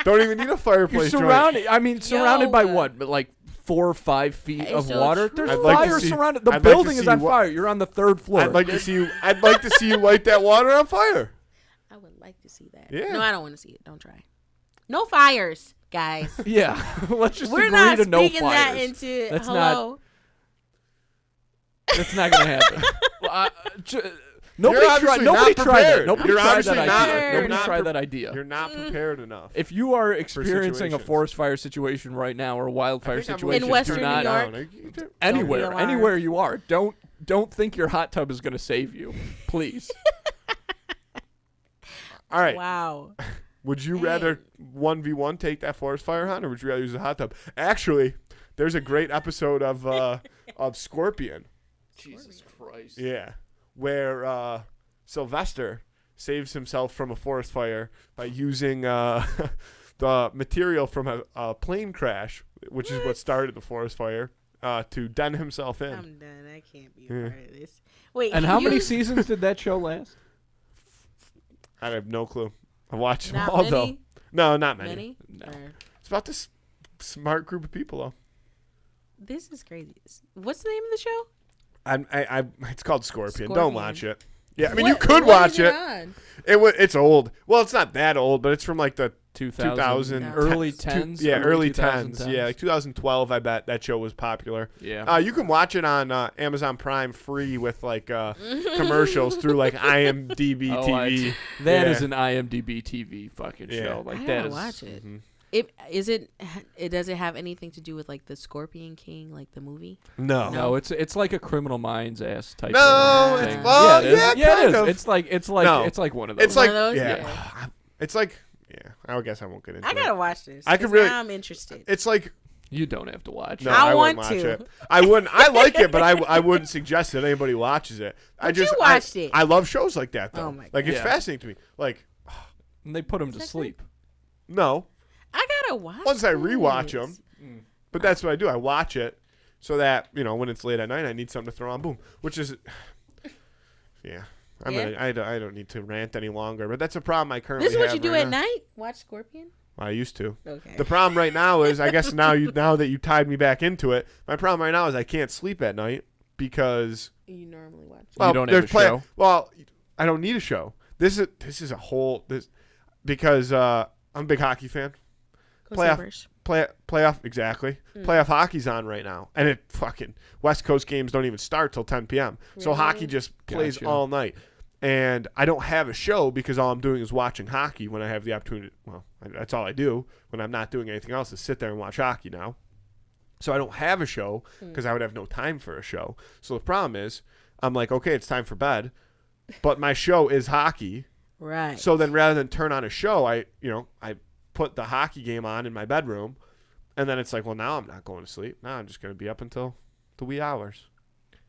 Don't even need a You're fireplace joint. surrounded. I mean, surrounded by Yo. what? But like 4 or 5 feet It's of so water. true. There's I'd like to fire see- surrounded. The I'd like to building is see on what- fire. You're on the 3rd floor. I'd like to see you. I'd like to see you light that water on fire. I would like to see that. Yeah. No, I don't want to see it. Don't try. No fires, guys. Yeah, let's just We're agree not to no speaking that fires. into That's hello. That's not gonna happen. Well, nobody You're tried. obviously Nobody not tried that. prepared. Nobody You're tried obviously that not- idea. you're Nobody not tried pre- that idea. You're not prepared enough. If you are experiencing a situations. forest fire situation right now or a wildfire I think I'm situation, In Western do New not York. anywhere, alarmed. anywhere you are, don't think your hot tub is gonna save you, please. All right. Wow. Would you rather 1v1 take that forest fire hunt, or would you rather use a hot tub? Actually, there's a great episode of Scorpion. Jesus Christ. Yeah, where Sylvester saves himself from a forest fire by using the material from a plane crash, which is what started the forest fire, to den himself in. I'm done. I can't be a part of this. Wait. And how many you- seasons did that show last? I have no clue. I watched them Not all many? though. No, not many. Many? No. Or- It's about this smart group of people though. This is crazy. What's the name of the show? It's called Scorpion. Don't Scorpion. watch it. Yeah, I mean What- you could what watch is it. on? It's old. Well, it's not that old, but it's from like the 2000, No. early 10s. Yeah, early 2010s. 10s. Yeah, like 2012. I bet that show was popular. Yeah. You can watch it on Amazon Prime free with like commercials through like IMDb Oh, TV. That Yeah. is an IMDb TV fucking Yeah. show. Like I that gotta is. watch it. Mhm. It does it have anything to do with like the Scorpion King, like the movie? No. No, it's like a Criminal Minds ass type. No, of it's- thing. well, yeah, it is. yeah, yeah, it kind is. of. It's like No. it's like one of those. It's like One of those? yeah. It's like I guess I won't get into I it. gotta watch this. I could 'cause really- now I'm interested. It's like you don't have to watch. no, it. I wouldn't want watch to. it. I wouldn't. I like it, but I wouldn't suggest that anybody watches it. But you watched it. I love shows like that though. Oh my like it's God. fascinating to me. Like And they put him to Is that sleep. no, I gotta watch. once I rewatch this. them, but that's what I do. I watch it so that when it's late at night, I need something to throw on. Boom, which is yeah. I don't need to rant any longer, but that's a problem I currently This is what have you do right at now. night? Watch Scorpion? I used to. Okay. The problem right now is, I guess now that you tied me back into it, my problem right now is I can't sleep at night because You normally watch. well, You don't have there's a show? Well, I don't need a show. This is a whole because I'm a big hockey fan. Go playoff- Sabres. Playoff exactly. Playoff hockey's on right now, and it fucking West Coast games don't even start till 10 p.m. So Really? hockey just plays Gotcha. all night. And I don't have a show because all I'm doing is watching hockey when I have the opportunity. Well, that's all I do when I'm not doing anything else is sit there and watch hockey now. So I don't have a show because I would have no time for a show. So the problem is I'm like, okay, it's time for bed, but my show is hockey. Right. So then rather than turn on a show, I put the hockey game on in my bedroom, and then it's like, well, now I'm not going to sleep. Now I'm just going to be up until the wee hours.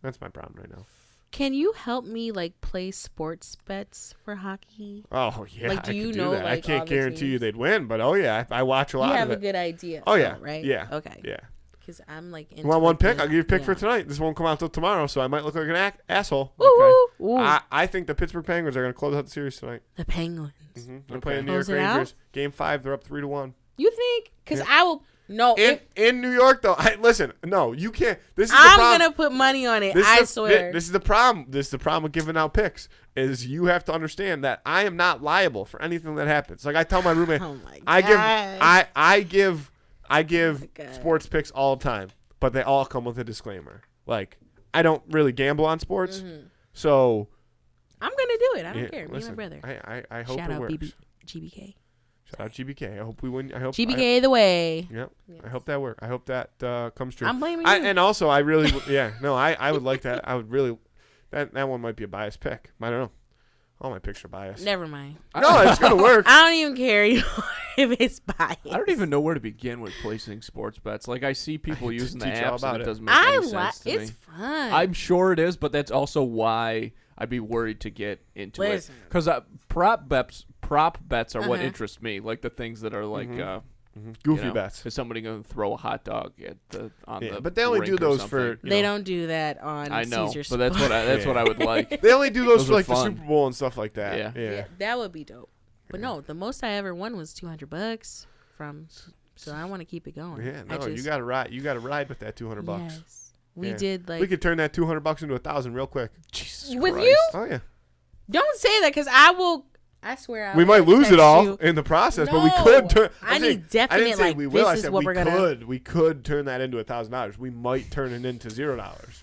That's my problem right now. Can you help me like play sports bets for hockey? Oh yeah, Like, do I you could know, do that. I like, can't all the guarantee you teams? they'd win, but oh yeah, I watch a You lot have of a it. good idea. Oh yeah, Right. yeah, Okay. yeah. Because I'm like. You want one pick? into I'll give you a pick for yeah. tonight. This won't come out till tomorrow, so I might look like an asshole. Ooh, ooh. I think the Pittsburgh Penguins are going to close out the series tonight. The Penguins. They're Okay. playing New York Close it out? Rangers. Game 5, they're up 3-1. You think? Because Yeah. I will. No. In New York though, listen. No, you can't. This is the I'm problem. gonna put money on it. This I is swear. This is the problem. This is the problem with giving out picks. Is you have to understand that I am not liable for anything that happens. Like I tell my roommate, Oh my I gosh. give God. sports picks all the time, but they all come with a disclaimer. Like I don't really gamble on sports, so I'm gonna do it. I don't care. Listen, Me and my brother. I hope Shout it out works. GBK. Shout out GBK. I hope we win. I hope GBK the way. Yep. Yes. I hope that works. I hope that comes true. I'm blaming you. And also, I really, I would like that. I would really, that one might be a biased pick. I don't know. All my picks are biased. Never mind. No, it's gonna work. I don't even care if it's biased. I don't even know where to begin with placing sports bets. Like, I see people using the teach you all apps, and about it it. doesn't make any sense to It's me. fun. I'm sure it is, but that's also why I'd be worried to get into Listen. it. Because prop bets are what interest me, like the things that are like Goofy bets. Is somebody going to throw a hot dog at the but they only rink do or those something? for. They don't do that on I know, Caesar but that's what Sports. I would like. They only do those Those for are like the fun. Super Bowl and stuff like that. Yeah. Yeah. That would be dope. But no, the most I ever won was $200 from. So I want to keep it going. Yeah. No, you got to ride. You got to ride with that $200. Yes. We Yeah. did like. We could turn that $200 into $1,000 real quick. Jesus With Christ. you? Oh yeah. Don't say that because I will. I swear I We will might lose it text all you. in the process, but No. we could turn. I I'm need saying- definite, I didn't say like, we will. this I is said what we we're gonna- could. We could turn that into $1,000. We might turn it into $0.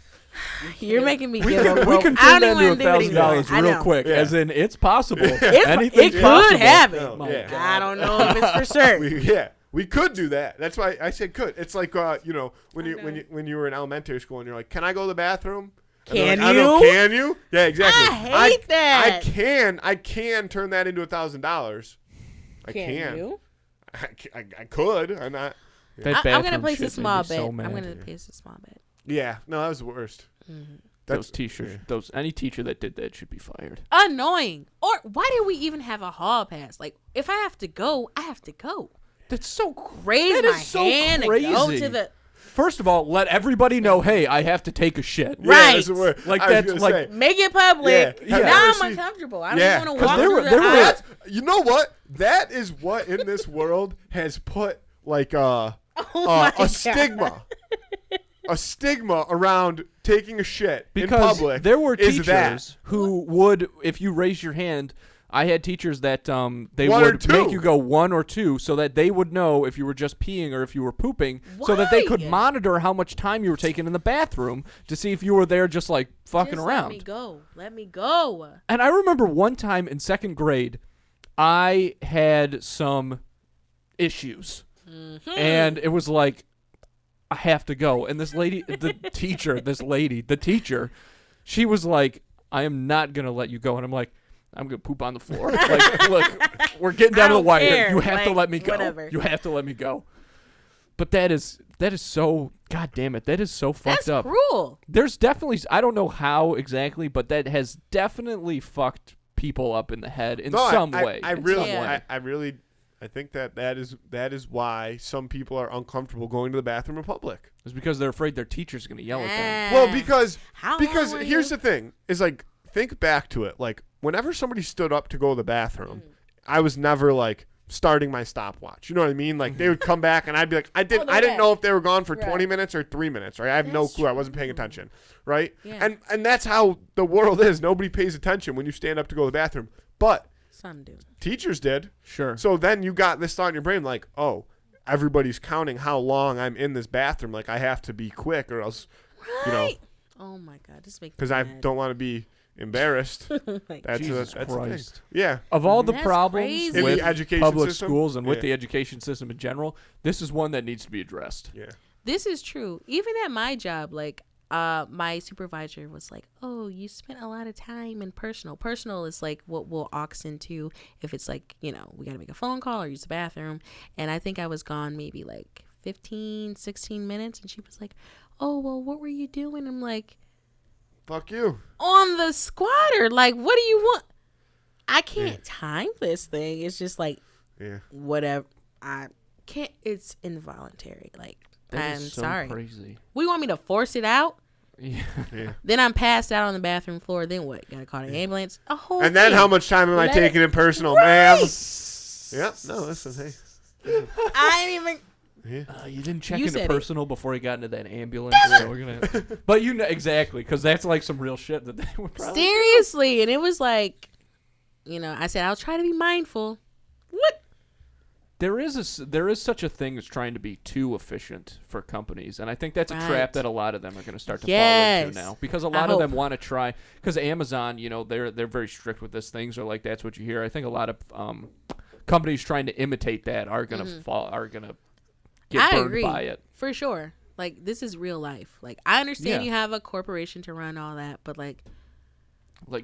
You're making me We give up. can hope. turn I that don't even into want to do it anymore. $1,000 I real know. quick, Yeah. as in it's possible. It Anything's could possible. happen. No, My yeah. God. I don't know if it's for certain. We could do that. That's why I said could. It's like when you were in elementary school and you're like, "Can I go to the bathroom?" And they're Can like, I don't know, you? can you? Yeah, exactly. I hate that. I can turn that into $1,000. I can. You? I could. I'm not. That I'm gonna bathroom place a shit made small me bet. so I'm mad. gonna place a small bet. Yeah. No, that was the worst. Those teachers, any teacher that did that should be fired. Annoying. Or why do we even have a hall pass? Like, if I have to go, I have to go. That's so Raise that my is so hand crazy. and go to the. First of all, let everybody know, hey, I have to take a shit. Right. Yeah, that's the word. Like, I was that's gonna like- say. Make it public. Yeah. Now Have you I'm ever uncomfortable. I don't Yeah. even want 'Cause to walk there through were- the there were- aisle. That's, you know what? That is what in this world has put like Oh my a God. stigma. A stigma around taking a shit Because in public. there were is teachers that. who would, if you raise your hand, I had teachers that they One or would two. make you go 1 or 2 so that they would know if you were just peeing or if you were pooping, so that they could Why? monitor how much time you were taking in the bathroom to see if you were there just like fucking Just around. Let me go. Let me go. And I remember one time in 2nd grade, I had some issues. And it was like, I have to go. And this lady, the teacher, she was like, I am not going to let you go. And I'm like, I'm going to poop on the floor. Like, look, we're getting down to the don't wire. care. You have to Like, let me go. whatever. You have to let me go. But that is so, God damn it, that is so fucked That's up. cruel. There's definitely, I don't know how exactly, but that has definitely fucked people up in the head in some way. I in really, some way. I think that is why some people are uncomfortable going to the bathroom in public. It's because they're afraid their teacher's going to yell at them. Well, because How long were here's you? the thing is like think back to it. Like whenever somebody stood up to go to the bathroom, I was never like starting my stopwatch. You know what I mean? Like they would come back and I'd be like, I didn't know if they were gone for 20 minutes or 3 minutes. Right? I have no That's clue. I wasn't paying attention. Right? Yeah. And that's how the world is. Nobody pays attention when you stand up to go to the bathroom. But Some do. teachers did. Sure. So then you got this thought in your brain like, oh, everybody's counting how long I'm in this bathroom. Like I have to be quick or else, you know, Oh my God, this makes me because I mad. don't want to be embarrassed. Like, That's Jesus that's the thing. Christ. Yeah. Of all the That's problems crazy. In with the education public system? schools and with Yeah. the education system in general, this is one that needs to be addressed. Yeah. This is true. Even at my job, like my supervisor was like, "Oh, you spent a lot of time in personal. Personal is like what we'll aux into if it's like, you know, we got to make a phone call or use the bathroom." And I think I was gone maybe like 15, 16 minutes. And she was like, "Oh, well, what were you doing?" I'm like, Fuck you. "On the squatter. Like, what do you want?" I can't time this thing. It's just like, Yeah. whatever. I can't. It's involuntary. Like, That I'm is so sorry. crazy. We want me to force it out? Yeah. Yeah. Then I'm passed out on the bathroom floor. Then what? Gotta call the ambulance. A whole And then thing. how much time am I Let taking it- in personal, Right. ma'am? Yep. No, listen, hey. I ain't even. Yeah. You didn't check You into said it. personal before you got into that ambulance. So we're gonna, but you know exactly because that's like some real shit that they would probably. Seriously. And it was like, you know, I said, I'll try to be mindful. What? there is such a thing as trying to be too efficient for companies, and I think that's a trap that a lot of them are going to start to fall into now, because a lot of them want to try, because Amazon, they're very strict with this. Things are like, that's what you hear. I think a lot of companies trying to imitate that are going to get burned by it. For sure. Like, this is real life. Like, I understand you have a corporation to run all that, but like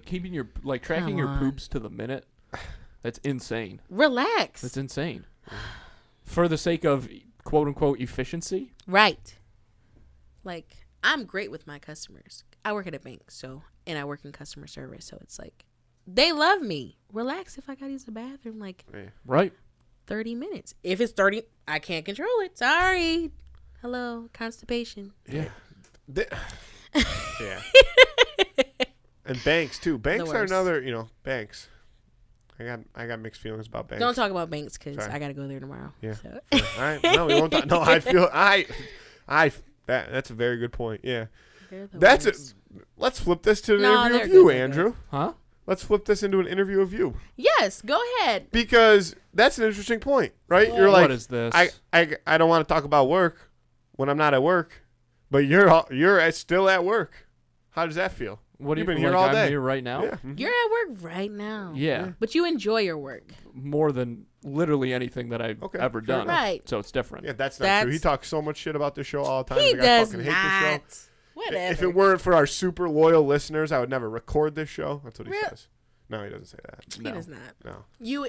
keeping your tracking your poops to the minute, that's insane. Relax. That's insane. For the sake of quote unquote efficiency. Right. Like, I'm great with my customers. I work at a bank, and I work in customer service, so it's like they love me. Relax if I gotta use the bathroom, like right. 30 minutes. If it's 30, I can't control it. Sorry. Hello, constipation. Yeah. Yeah. And banks too. Banks are another, banks. I got mixed feelings about banks. Don't talk about banks because I got to go there tomorrow. Yeah. So. All right. No, we won't talk. No, I feel that's a very good point. Yeah. Let's flip this to an interview of you, Andrew. Huh? Let's flip this into an interview of you. Yes, go ahead. Because that's an interesting point, right? You're like, what is this? I don't want to talk about work when I'm not at work, but you're still at work. How does that feel? What You've been here all day. I'm here right now? Yeah. Mm-hmm. You're at work right now. Yeah. But you enjoy your work. More than literally anything that I've ever done. Right. So it's different. Yeah, that's not true. He talks so much shit about this show all the time. He does I fucking not. hate this show. Whatever. If it weren't for our super loyal listeners, I would never record this show. That's what he says. No, he doesn't say that. He does not. No. You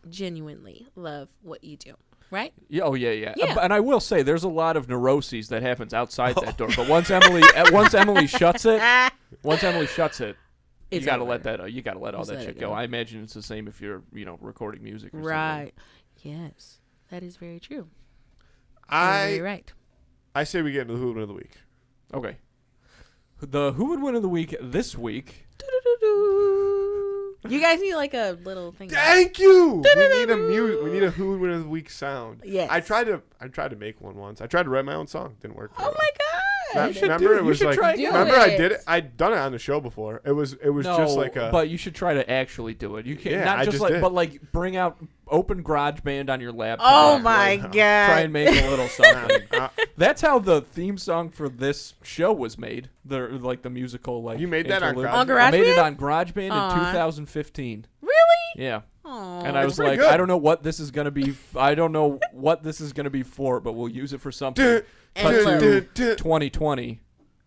genuinely love what you do, right? Yeah, oh yeah. Yeah. And I will say, there's a lot of neuroses that happens outside that door. But once Emily shuts it, you gotta let that. You gotta let all that shit go. I imagine it's the same if you're, recording music. Or right. Something. Yes, that is very true. Very right. I say we get into the Who Would Win of the Week. Okay. The Who Would Win of the Week this week. You guys need like a little thing. Thank you. We need a Who Would Win of the Week sound. Yes. I tried to make one once. I tried to write my own song. Didn't work. Oh my god. Remember it was like. Remember it. I did it. I'd done it on the show before. It was just like a. But you should try to actually do it. You can't I just did. but like bring out open GarageBand on your laptop. Oh my god. Try and make a little something. That's how the theme song for this show was made. The musical like. You made that on GarageBand? I made it on GarageBand in 2015. Really? Yeah. Aww. And I was like, good. I don't know what this is gonna be. I don't know what this is gonna be for, but we'll use it for something. Cut to 2020.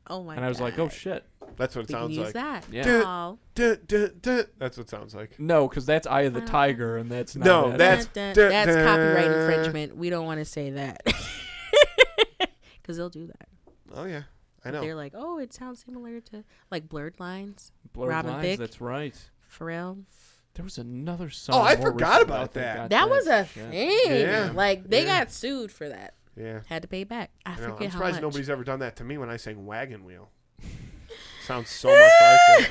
Oh my god. And I was like, oh shit. That's what it sounds use like. That. Yeah. That's what it sounds like. No, because that's Eye of the Tiger, and that's not. No, that's copyright infringement. We don't want to say that because they'll do that. Oh yeah, I know. They're like, oh, it sounds similar to like Blurred Lines. Blurred Robin Lines. Thicke, That's right. Pharrell. There was another song. Oh, I more forgot recently about that. That was a thing. Yeah. Like they got sued for that. Yeah. Had to pay back. I know. forget I'm how surprised much. nobody's ever done that to me when I sang Wagon Wheel. Sounds so much like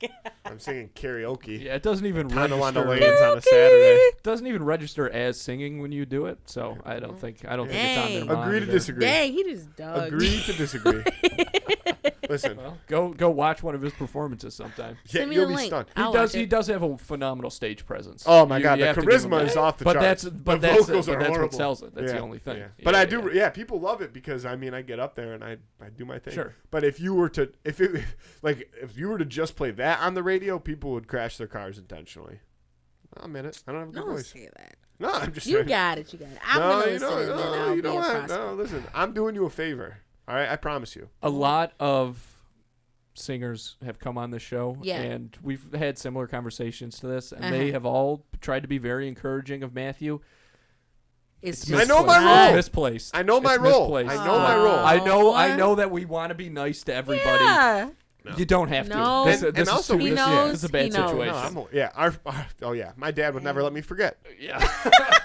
it. I'm singing karaoke. Yeah, it doesn't even Tonawanda register. Lanes on a Saturday. It doesn't even register as singing when you do it, so I don't think it's on their mind. Agree to disagree. Dang, he just dug. Agree to disagree. Listen, well, go watch one of his performances sometime. Yeah, Send me you'll the be link. stunned. He does have a phenomenal stage presence. Oh my god, You the have to give him charisma that. is off the but charts. That's the vocals are that's horrible. what sells it. That's the only thing. Yeah. But I do. Yeah, people love it because I get up there and I do my thing. Sure. But if you were to if you were to just play that on the radio, people would crash their cars intentionally. I'll admit it. I don't have a good Don't voice. say that. No, I'm just You saying. got it. I'm gonna listen and then I'll you be don't a have, prospect. no, listen. I'm doing you a favor. All right, I promise you. A lot of singers have come on the show, Yeah. and we've had similar conversations to this, and they have all tried to be very encouraging of Matthew. It's I just know my not- role. It's misplaced. I know my It's role. misplaced. I know my role. I know that we want to be nice to everybody. Yeah. No. You don't have No. to. This And is also too- he this knows, is a bad he knows. situation. Oh yeah. My dad would never let me forget. Yeah.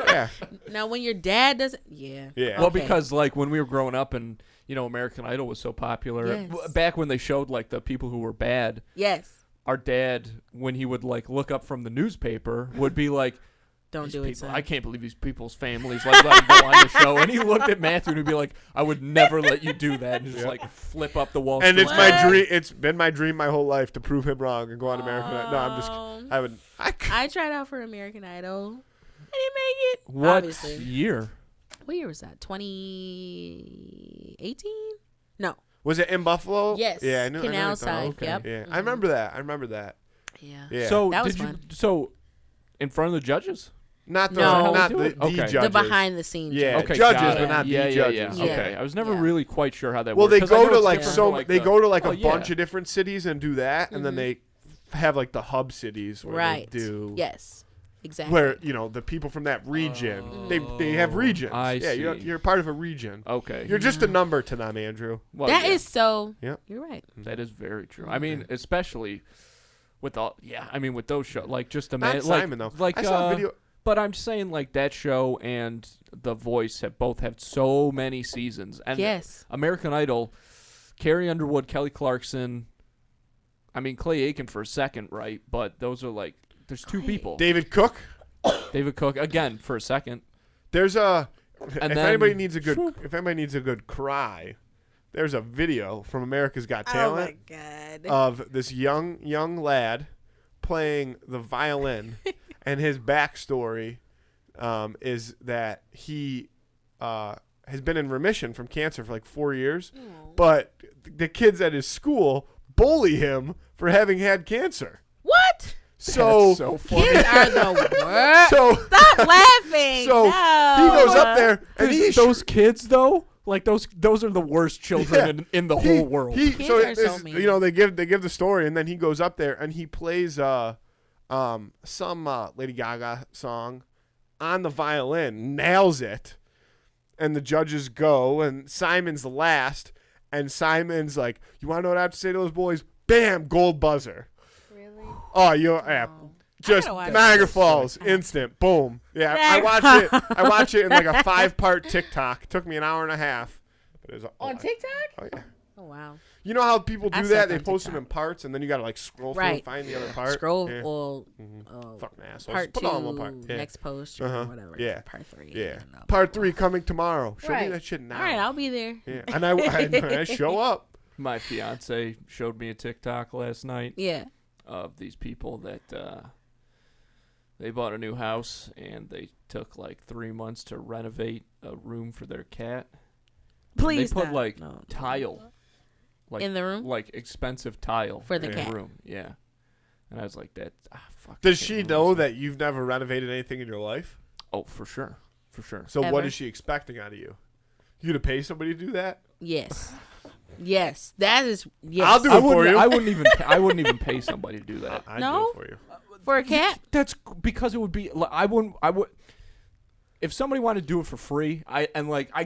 Yeah. Now, when your dad doesn't, yeah. Yeah. Well, Okay. because like when we were growing up and American Idol was so popular, Yes. back when they showed like the people who were bad, Yes. our dad, when he would like look up from the newspaper, would be like, Don't "These do it, people- son. I can't believe these people's families like let him go on the show." And he looked at Matthew and he'd be like, "I would never let you do that," and just like flip up the Wall And Street. it's my dream. It's been my dream my whole life to prove him wrong and go on American Idol. No, I'm just. I would. I tried out for American Idol. didn't make it. What Obviously. year? What year was that? 2018? No. Was it in Buffalo? Yes. Yeah, I knew. Canal I know side. Okay. Yep. Yeah, Mhm. I remember that. Yeah. Yeah. So That was did you? fun. So in front of the judges? Not the No. not Do the, it? the Okay. judges. The behind the scenes. Yeah, Okay, judges, got but it. not yeah, the yeah, judges. Yeah. Yeah. Okay, I was never Yeah. really quite sure how that Well, works. they 'cause I go know to it's like different so from, like they the- go to like Oh, a yeah. bunch of different cities and do that, and then they have like the hub cities where Right. they do Yes. Exactly. where the people from that region they have regions. I yeah, see. you're part of a region. Okay. You're just a number to them, Andrew. Well, That yeah, is so. Yep. You're right. that is very true. I mean, especially with all with those shows, like just Not imagine Simon though. like I saw a video. But I'm saying like that show and The Voice have both had so many seasons. And Yes. American Idol, Carrie Underwood, Kelly Clarkson. I mean Clay Aiken for a second, right? But those are like there's two people. David Cook. David Cook again for a second. There's a And if then- anybody needs a good cry, there's a video from America's Got Talent Oh my God. of this young lad playing the violin, and his backstory is that he has been in remission from cancer for like 4 years, but the kids at his school bully him for having had cancer. What? So, That's so funny. Kids are the worst. so Stop laughing. So No. he goes up there and those kids though, like those are the worst children in the whole world. Kids are so mean. they give the story, and then he goes up there and he plays some Lady Gaga song on the violin, nails it, and the judges go, and Simon's the last, and Simon's like, "You want to know what I have to say to those boys?" Bam, gold buzzer. Really? Oh, yeah. Just gotta watch Niagara this. Falls, instant, boom. Yeah, I watch it in like a 5-part TikTok. It took me an hour and a half. But it was On TikTok? Oh yeah. Oh wow. You know how people I do suck that? They on post them TikTok. in parts, and then you gotta like scroll through Right. and find the other part. Scroll Yeah. or Fucking assholes. part Put it all in one part. 2, Yeah. next post Uh-huh. or whatever. Yeah. Part 3. Yeah. and I'll- Part 3 coming tomorrow. Show me Right. that shit now. All right, I'll be there. Yeah. And I show up. My fiance showed me a TikTok last night Yeah. of these people that they bought a new house and they took like 3 months to renovate a room for their cat. Please they put stop. like No. tile, like In the room? like expensive tile For the in cat. the room. Yeah, and I was like, that. Fuck. Does she know that you've never renovated anything in your life? Oh, for sure. So what Ever. is she expecting out of you? You to pay somebody to do that? Yes. Yes. That is yes. I'll do I it for wouldn't. you. I wouldn't even pay somebody to do that. I'd No? do it for you. For a cat? That's because it would be. I would. If somebody wanted to do it for free, I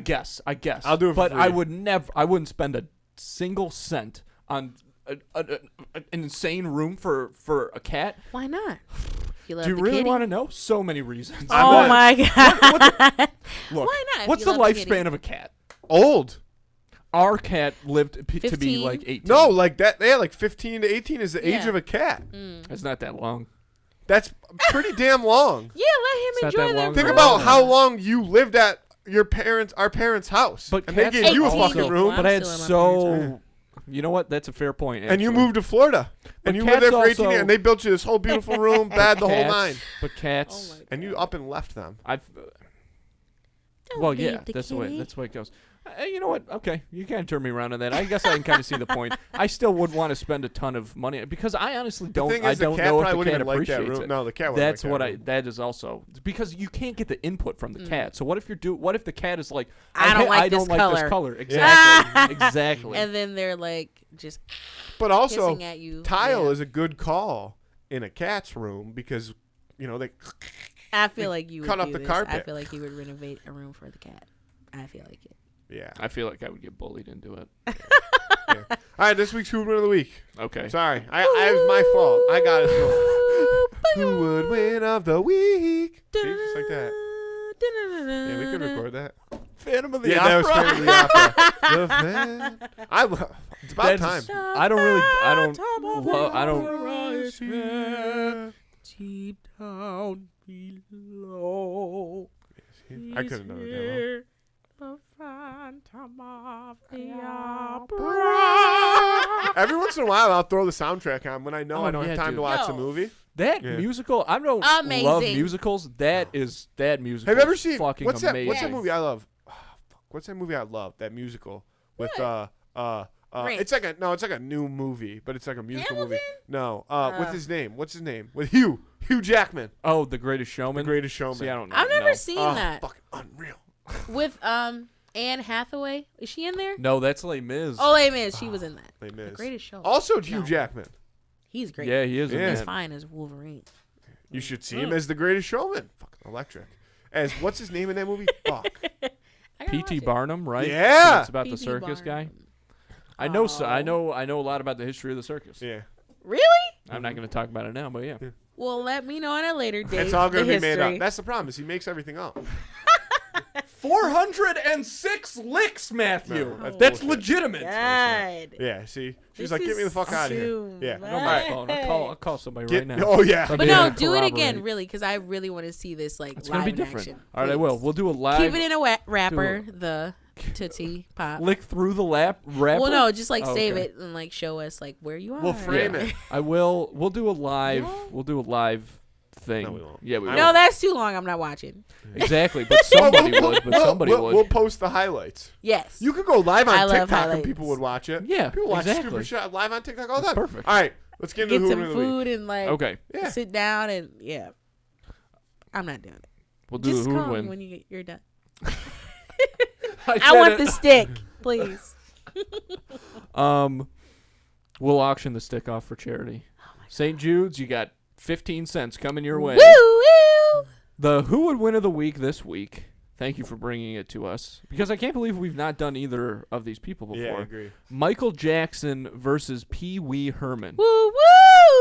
guess. I'll do it for but free. I would never. I wouldn't spend a single cent on an insane room for a cat. Why not? You love Do you the really kitty? want to know? So many reasons. Oh my god. Look, Why not? If what's you the love the kitty. lifespan of a cat? Old. Our cat lived to be 15? like 18. No, like that. They had like 15 to 18 is the age Yeah. of a cat. It's not that long. That's pretty damn long. Yeah, It's let not him that enjoy long the Think for about a how cat. long you lived at our parents' house. But and they cats gave you a 18. fucking room. Well, But I had still in my so. parents' You know what? That's a fair point. And you actually. moved to Florida. But And you lived there for cats 18 years. also- And they built you this whole beautiful room, bed, the whole Cats- nine. But cats. Oh my And you up and left them. I've. Don't Well, leave yeah, the that's the way. kitty. That's the way it goes. You know what? Okay, you can't turn me around on that. I guess I can kind of see the point. I still would want to spend a ton of money because I honestly don't. The thing I is, the don't cat know if probably the wouldn't cat even like that appreciates room. it. No, the cat wouldn't That's like what that I. room. That is also because you can't get the input from the cat. So what if what if the cat is like, I don't like I don't this like color. this color. Exactly. Exactly. And then they're like just But also, pissing at you. tile Yeah. is a good call in a cat's room because, they I feel like you would cut up do the this. carpet. I feel like you would renovate a room for the cat. I feel like it. yeah. I feel like I would get bullied into it. Yeah. All right, this week's Who Would Win of the Week. Okay. Sorry, it was my fault. I got it wrong. Who would win of the week? See, just like that. Yeah, we could record that. Phantom of the Yeah, that was Opera. Phantom of the Opera. The fan. It's about time. I don't really. I don't. Deep down below. I couldn't know that. The Phantom of the Every once in a while, I'll throw the soundtrack on when I know Oh, I don't yeah, have time dude. to watch the No. movie. That Yeah. musical, I don't Amazing. love musicals. That musical. Have you ever is seen fucking what's amazing? that movie I love? Oh, fuck. What's that movie I love? That musical with Great. it's like a new movie, but it's like a musical movie. Hamilton? No, with his name. What's his name? With Hugh Jackman. Oh, The Greatest Showman. The Greatest Showman. See, I don't know. I've never no. seen Oh, that. fucking unreal. With Anne Hathaway. Is she in there? No, that's Les Mis. Oh, Les Mis. She was in that. Les Mis. The Greatest Show. Also, Hugh No. Jackman. He's great. Yeah, he is. in Yeah. He's that. fine as Wolverine. You should see him as the Greatest Showman. Fucking electric. As what's his name in that movie? Fuck. I gotta P.T. watch it. Barnum, right? Yeah. It's about the P.T. circus guy. Barnum. I know. Oh. I know a lot about the history of the circus. Yeah. Really? I'm not going to talk about it now, but yeah. Well, let me know on a later date. It's all the gonna be made history. up. That's the problem. Is he makes everything up. 406 licks, Matthew. No, that's bullshit. legitimate. God. Yeah. See, she's This like, get me the is fuck out of here. too Yeah. I know my much. phone. I'll call somebody right now. Oh yeah. But But yeah, no, do it again, corroborate. really, because I really want to see this like It's live going to be in different. action. All right, I will. Please. We'll do a live. Keep it in a wrapper, the Tootsie Pop. Lick through the wrapper. Well, no, just like Oh, save okay. it and like show us like where you are. We'll frame Yeah. it. I will. We'll do a live. Yeah. We'll do a live thing. No, we won't. Yeah, we I will. No, that's too long. I'm not watching. Exactly, but somebody would. But somebody would. We'll post the highlights. Yes. You could go live I on love TikTok and highlights. people would watch it. Yeah, People watch exactly. stupid shit live on TikTok all the That's time. perfect. All right, let's get into Get Who some Win the Week. food and like Okay, Yeah. sit down and yeah. I'm not doing it. we'll do Just the who call would me win. when you're done. I I want did the stick, please. it. We'll auction the stick off for charity. St. Jude's, you got 15 cents coming your way. Woo woo. The Who Would Win of the Week this week. Thank you for bringing it to us. Because I can't believe we've not done either of these people before. Yeah, I agree. Michael Jackson versus Pee Wee Herman. Woo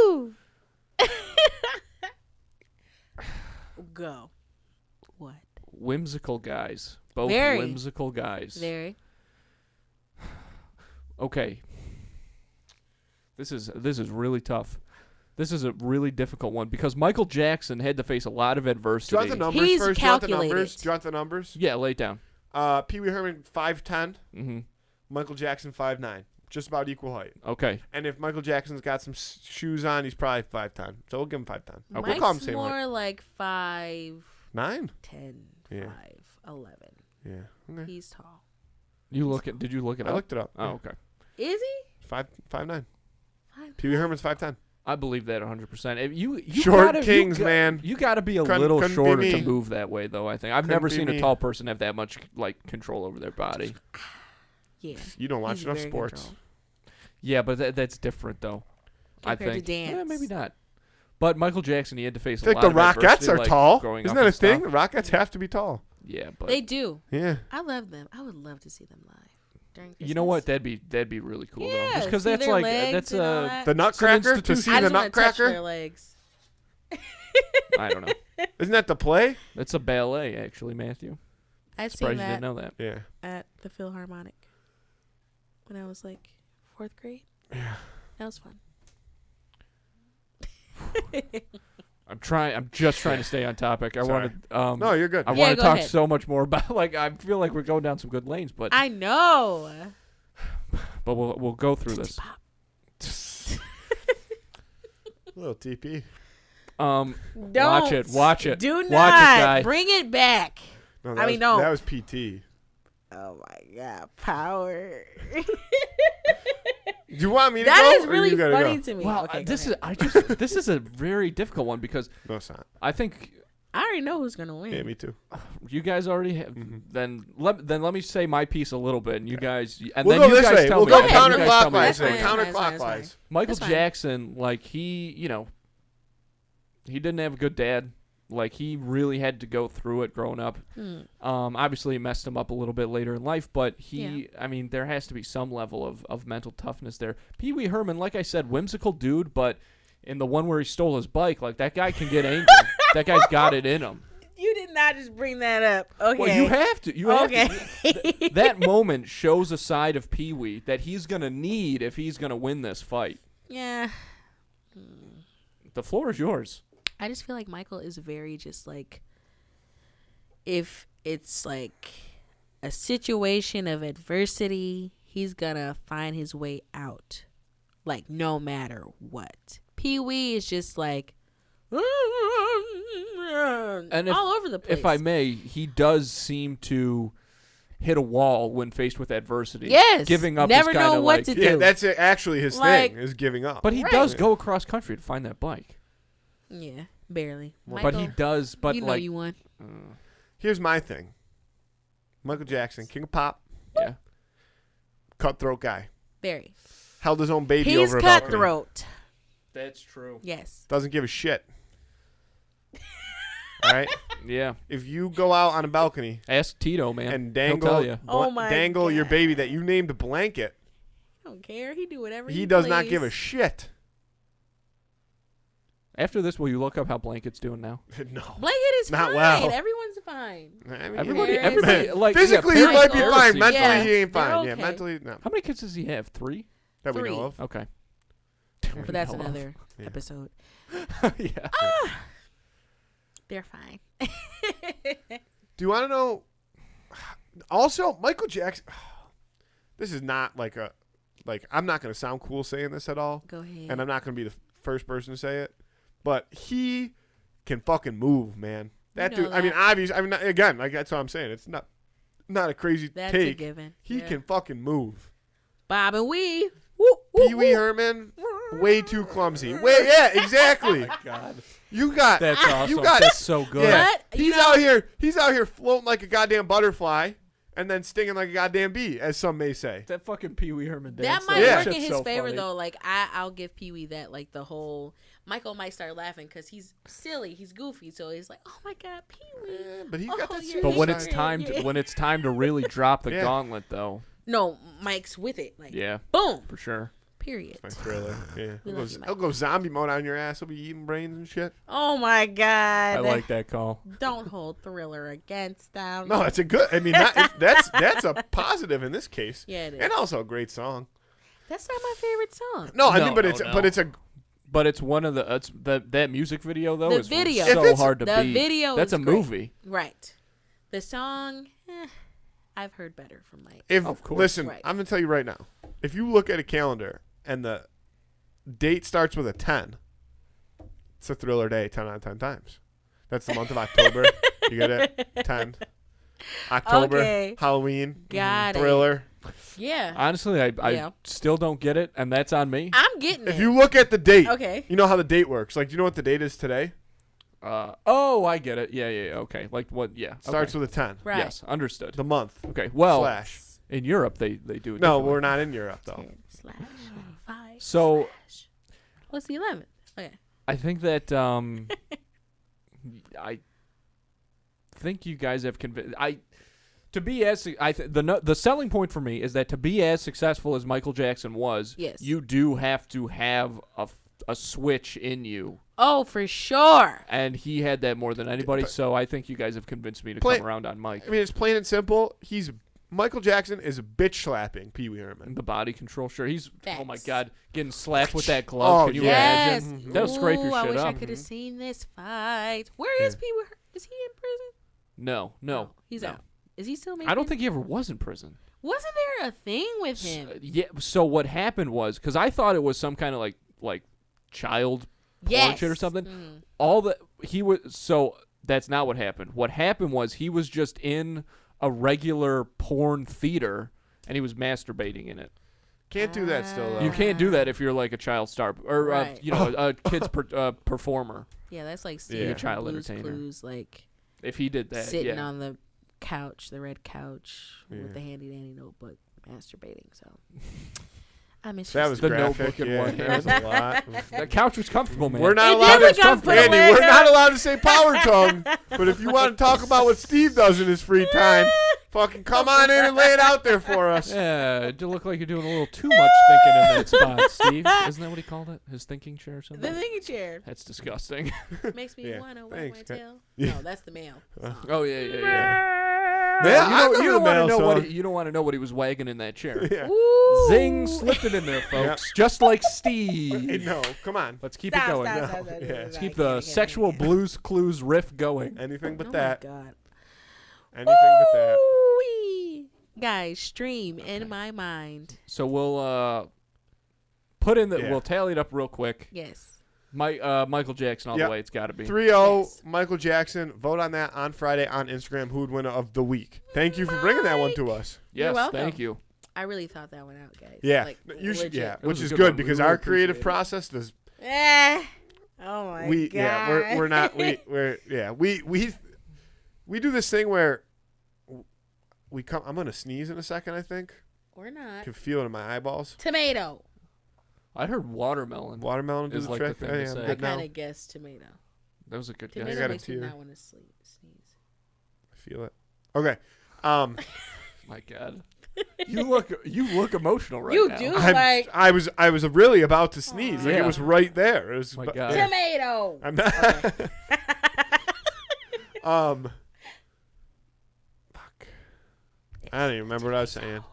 woo. Go. What? Whimsical guys. Both Very. whimsical guys. Very. Okay. This is really tough. This is a really difficult one because Michael Jackson had to face a lot of Do adversity. you want the numbers He's first? Do you want the calculated. numbers? Do you want the numbers? Yeah, lay it down. Pee Wee Herman 5'10", Mm-hmm. Michael Jackson 5'9", just about equal height. Okay. And if Michael Jackson's got some shoes on, he's probably 5'10". So we'll give him 5'10". Okay. We'll Mike's call him same height. more like 5'10", 9? 5'11". Yeah. Okay. He's tall. Did you look it I up? looked it up. Oh, okay. Is he? 5'9". Pee Wee Herman's 5'10". I believe that 100%. You Short gotta, kings, man. You got to be a Couldn't little be shorter me. to move that way, though. I think I've Couldn't never be seen me. a tall person have that much like control over their body. Yeah. You don't watch He's enough very sports. controlled. Yeah, but that's different though. Compared I think. to dance. Yeah, maybe not. But Michael Jackson, he had to face I a think lot the of Rockettes adversity, are like, tall. growing Isn't up that a and thing? stuff. The Rockettes have to be tall. Yeah, but They do. Yeah. I love them. I would love to see them live during Christmas. you know what? That'd be really cool though. Yeah, Just because see that's their like legs that's and all a that. The Nutcracker? To institution. see I the just want to touch their Nutcracker? legs. I don't know. Isn't that the play? That's a ballet actually, Matthew. I seen Surprised you that didn't know that. Yeah. at the Philharmonic when I was like 4th grade. Yeah. That was fun. I'm just trying to stay on topic. I Sorry. wanted No, you're good. I Yeah, want to go talk ahead. so much more about I feel like we're going down some good lanes, but I know. we'll go through this. Pop. Little TP. Don't Watch it. Do Watch it, not guy. bring it back. No, I mean, no. That was PT. Oh my God, power. Do you want me to That go? is or really you gotta funny go? to me. Well, Okay, go this ahead. is this is a very difficult one because No, it's not. I think I already know who's gonna win. Yeah, me too. you guys already have. Mhm. Then let me say my piece a little bit, and you guys and We'll then go you this guys way. tell We'll me. go and then you guys tell me counterclockwise. That's your fine, opinion. that's fine, that's fine. Counterclockwise. Michael That's fine. Jackson, like he didn't have a good dad. Like he really had to go through it growing up. Obviously it messed him up a little bit later in life, but I mean, there has to be some level of mental toughness there. Pee Wee Herman, like I said, whimsical dude, but in the one where he stole his bike, like that guy can get angry. That guy's got it in him. You did not just bring that up. Okay. Well, you have to. You have Okay. to. That moment shows a side of Pee Wee that he's gonna need if he's gonna win this fight. Yeah. The floor is yours. I just feel like Michael is very just like, if it's like a situation of adversity, he's gonna find his way out, like no matter what. Pee Wee is just like, And all over the place. If I may, he does seem to hit a wall when faced with adversity. Yes. Giving up Never is kind know of what like, to do. Yeah, that's actually his Like- thing, is giving up. but he Right. does go across country to find that bike. Yeah, barely. But he does. But you know like, you won. Here's my thing. Michael Jackson, king of pop, yeah. cutthroat guy. Very. Held his own baby He's over a balcony. cutthroat. That's true. Yes. Doesn't give a shit. All right? Yeah. If you go out on a balcony Ask Tito, man. and He'll tell dangle you. Oh my dangle your God. baby that you named a blanket, I don't care. He do whatever he does not please. give a shit. After this, will you look up how Blanket's doing now? No. Blanket is Not fine. well. Everyone's fine. I mean, Everybody, like physically, yeah, he might be Michael. fine. Mentally, Yeah, he ain't they're fine. Yeah, okay. mentally, no. How many kids does he have? 3? That we know Three. of. Okay. But that's know of. another Yeah. episode. Yeah. They're fine. Do you want to know? Also, Michael Jackson. This is not like a, I'm not going to sound cool saying this at all, Go ahead. and I'm not going to be the first person to say it, but he can fucking move, man. That You know dude. I mean, that. obviously. I mean, again, like that's what I'm saying. It's not a crazy That's take. a given. He Yeah. can fucking move. Bob and Wee. Woo, woo, Pee Wee woo. Herman, way too clumsy. Yeah, exactly. God. You got That's awesome. You got That's so good. Yeah, But, he's you know- out here. He's out here floating like a goddamn butterfly, and then stinging like a goddamn bee, as some may say. That fucking Pee Wee Herman That dance. might Yeah. work in shit's his so favor funny. though. Like I'll give Pee Wee that. Like the whole Michael might start laughing because he's silly, he's goofy, so he's like, "Oh my God, Pee Wee!" But he's got Oh, that. you're serious But when Yeah. it's side. time to when it's time to really drop the Yeah. gauntlet, though, No, Mike's with it. Like, yeah, boom. for sure. Period. My thriller. Yeah, We love you, Mike. he'll go zombie mode on your ass. He'll be eating brains and shit. Oh my God. I like that call. Don't hold Thriller against them. No, that's a good. I mean, that's a positive in this case. Yeah, it is. And also a great song. That's not my favorite song. No, I No, mean, but no, it's no. but it's a. But it's one of the that music video though The is video. so If it's- hard to the beat. video That's is a great. movie. Right. The song, I've heard better from Mike. If Of course. listen, Right. I'm gonna tell you right now. If you look at a calendar and the date starts with a 10, it's a Thriller day 10 out of 10 times. That's the month of October. You get it? 10. October, Okay. Halloween, Got it. Thriller. Yeah. Honestly, I Yeah. still don't get it, and that's on me. I'm getting If it. you look at the date, Okay. you know how the date works. Like, do you know what the date is today? Oh, I get it. Yeah, okay. Like what? Yeah. Starts okay. with a 10. Right. Yes, understood. The month. Okay. Well, Slash. in Europe they do it. No, differently. we're not in Europe, though. 10/5. So What's the 11th? Okay. I think that I think you guys have convinced. To be as the selling point for me is that to be as successful as Michael Jackson was, Yes. you do have to have a switch in you, Oh, for sure. and he had that more than anybody. But- So I think you guys have convinced me to Play- come around on Mike. I mean, it's plain and simple. Michael Jackson is bitch slapping Pee Wee Herman. And the body control, sure. He's oh my Facts. god, getting slapped with that glove. Oh, Can you Yes. imagine? That'll scrape your Ooh, I shit wish I up. could have seen this fight. Where is Pee Wee? Is he in prison? No, He's no. out. Is he still making? I don't think he ever was in prison. Wasn't there a thing with him? Yeah. So what happened was because I thought it was some kind of like child porn Yes. shit or something. Mhm. All that he was. So that's not what happened. What happened was he was just in a regular porn theater and he was masturbating in it. Can't do that still, though. You can't do that if you're like a child star or Right. a kid's performer. Yeah, that's like Yeah. Steve from Child Blue's entertainer. Clues, like If he did that, sitting yeah. on the couch, the red couch, Yeah. with the handy dandy notebook, masturbating. So I miss That you, was The Steve. graphic. notebook in Yeah, one that was a lot. That couch was comfortable, man. We're not It allowed did to look comfortable, Andy, man. we're not allowed to say power tongue. But if you want to talk about what Steve does in his free time, fucking come on in and lay it out there for us. Yeah, it look like you're doing a little too much thinking in that spot, Steve. Isn't that what he called it? His thinking chair or The something? thinking chair That's disgusting. makes me Yeah, wanna wag thanks, my Kat. tail. Yeah. No, that's the male. song. Oh yeah. Yeah, I You remember don't the want to male know what song. you don't want to know what he was wagging in that chair. Yeah. Ooh. Zing, slipped it in there, folks. Just like Steve. Hey, no, come on. Let's keep Stop, it going. stop, No, stop, stop, yeah. stop, Let's stop. keep I the can't, I can't, sexual I can't. Blues Clues riff going. Anything but Oh that. my God. Anything but that. Ooh-wee. Guys, stream in my mind. So we'll put in the Yeah. we'll tally it up real quick. Yes. Michael Jackson all Yep. the way. It's got to be. 3-0 Yes. Michael Jackson. Vote on that on Friday on Instagram. Who would win of the week? Thank you for bringing that one to us. Yes, You're welcome. thank you. I really thought that one out, guys. Yeah, Like, you should. legit. Yeah, It was which a is good good one. We because really our creative appreciate it. process does. Oh my We god. yeah we're not we're yeah we do this thing where we come. I'm gonna sneeze in a second. I think Or I not. can feel it in my eyeballs. Tomato. I heard watermelon. Watermelon Is is like the the trick. thing to yeah, say. I'm I good now. kind of guessed tomato. That was a good Tomato guess. got a makes me tear. not want to sneeze. I feel it. Okay. My God. You look emotional right You now. do. Like- I was really about to sneeze. Like Yeah. it was right there. It was. My but- God. yeah. Tomato. I'm not. Fuck. I don't even remember what I was saying.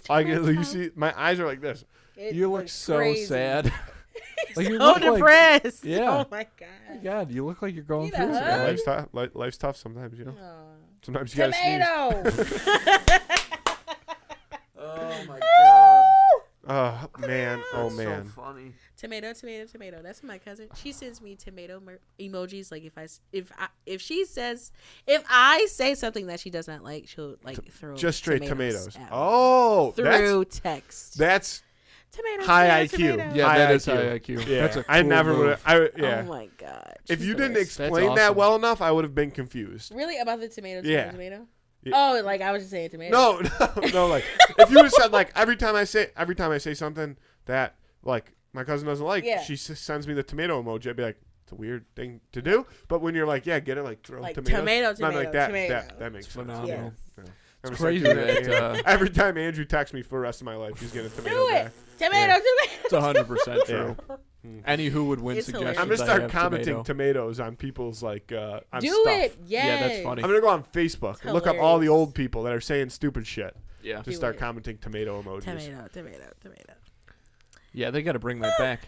You see, my eyes are like this. It You look looks so crazy. sad. Like, you So look like- depressed. Yeah. Oh my god. God, you look like you're going Need a through hug? something. Life's tough. Life's tough sometimes, you know. Aw. Sometimes you gotta sneeze. Tomato. Oh my God. Oh man. Oh That's man. So funny. Tomato, tomato, tomato. That's my cousin. She sends me tomato emojis. Like if I say something that she does not like, she'll like throw Just straight tomatoes tomatoes. at me. Oh, through text. that's Tomato, high tomato, IQ. tomato. Yeah, High that is IQ. high IQ. yeah. That's a I cool never would. move. Yeah. Oh my god. If She's you the didn't worst. explain That's that awesome. well enough, I would have been confused. Really about the tomato, Yeah. tomato. Yeah. Oh, like I was just saying tomato. No. Like if you would have said like every time I say something that like my cousin doesn't like, Yeah. she sends me the tomato emoji. I'd be like, it's a weird thing to do. But when you're like, yeah, get it, like throw Like tomatoes. tomato, Not like that. tomato. That makes sense. Phenomenal. Yeah. It's Ever crazy since you did that, it, every time Andrew texts me for the rest of my life, he's getting a tomato Do it. back. Tomato, It's 100% true. Yeah. Any who would win It's suggestions. hilarious. I'm gonna I start have commenting tomato. tomatoes on people's like on Do stuff. it. Yes. Yeah, that's funny. I'm gonna go on Facebook and look up all the hilarious. old people that are saying stupid shit. Yeah. Just Do start it. commenting tomato emojis. Tomato. Yeah, they got to bring that back.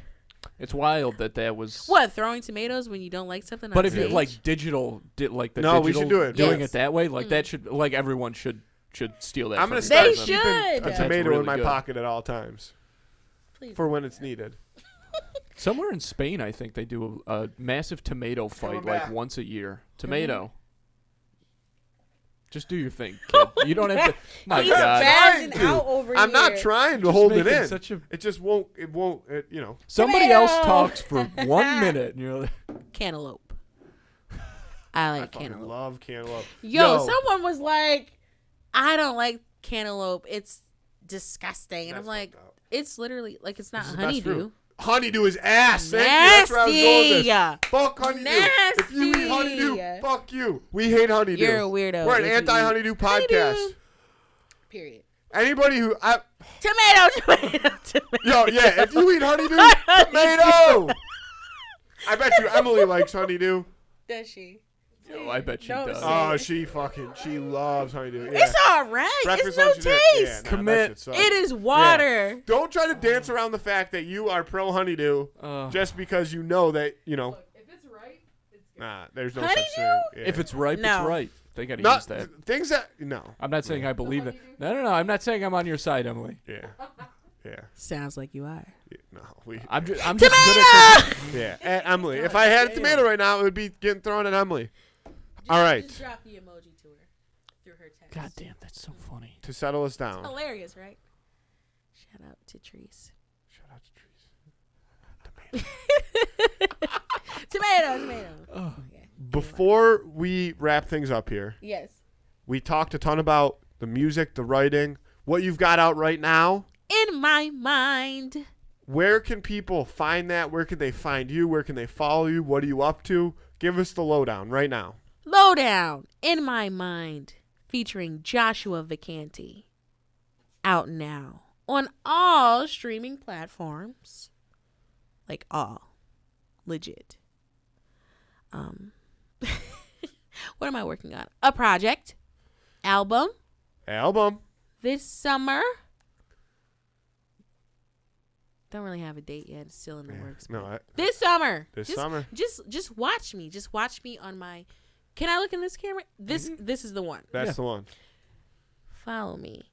It's wild that was. What, throwing tomatoes when you don't like something? But on if you stage? like digital, like the No, we digital should do it. doing Yes. it that way, like that should like everyone should steal that. I'm from gonna each start They other. keeping should. a That's tomato really in my good. pocket at all times Please. for when it's needed. Somewhere in Spain, I think they do a massive tomato fight Coming like back. once a year. Tomato. Just do your thing, kid. You don't have to. My He's God. spazzing Trying to. out over I'm here. not trying to Just hold it making in. such a- It just won't. It won't. You know. Somebody Tomato. else talks for 1 minute, and you're like, Cantaloupe. I like fucking cantaloupe. love cantaloupe. Yo, someone was like, I don't like cantaloupe. It's disgusting. And That's I'm like, fucked up. it's literally like it's not This is the best honeydew. fruit. Honeydew is ass. Thank you. That's where I was going with Nasty. this. Fuck honeydew. If you eat honeydew, Nasty. fuck you. We hate honeydew. You're a weirdo. We're an if you eat anti-honeydew podcast. honeydew. Period. Anybody who Tomato. yo, yeah, if you eat honeydew, tomato. I bet you Emily likes honeydew. Does she? Yo, I bet she Don't does. say Oh, she loves honeydew. Yeah. It's all right. Breakfast, it's no lunch, and dinner. taste. Yeah, nah, Commit. that shit sucks. It is water. Don't try to dance around the fact that you are pro honeydew just because you know that If it's right, it's good. Nah, there's no Honeydew? such thing. Yeah. If it's ripe, No. it's right. They got to not use that. things that no. I'm not saying I believe that. No. I'm not saying I'm on your side, Emily. Yeah. Yeah. Sounds like you are. No, we. I'm just good at Yeah, and Emily. If I had a tomato right now, it would be getting thrown at Emily. All right. Just drop the emoji to her through her text. God damn, that's so funny. To settle us down. Hilarious, right? Shout out to Trees. Shout out to Trees. Tomato. Oh. Okay. Before we wrap things up here, Yes. we talked a ton about the music, the writing, what you've got out right now. In my mind. Where can people find that? Where can they find you? Where can they follow you? What are you up to? Give us the lowdown right now. Lowdown. In my mind. Featuring Joshua Vacanti. Out now. On all streaming platforms. Like all. Legit. What am I working on? A project. Album. This summer. Don't really have a date yet. It's still in the works. No, This summer. This Just- summer. Just watch me. Just watch me on my. Can I look in this camera? This is the one. that's the one. Follow me.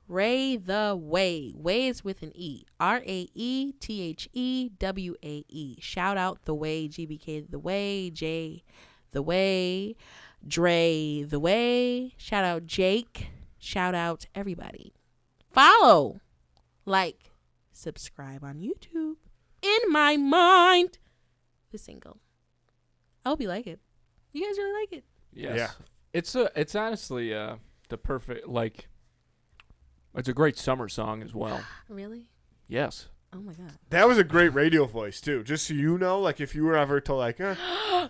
Ray the Way. Way is with an E. RAETHEWAE. Shout out The Way, GBK The Way, J The Way, Dre The Way. Shout out Jake. Shout out everybody. Follow, like, subscribe on YouTube. In My Mind. The single. I hope you like it. You guys really like it. Yes. Yeah. It's honestly the perfect, like, it's a great summer song as well. Really? Yes. Oh my god. That was a great radio voice too. Just so you know, like if you were ever to like,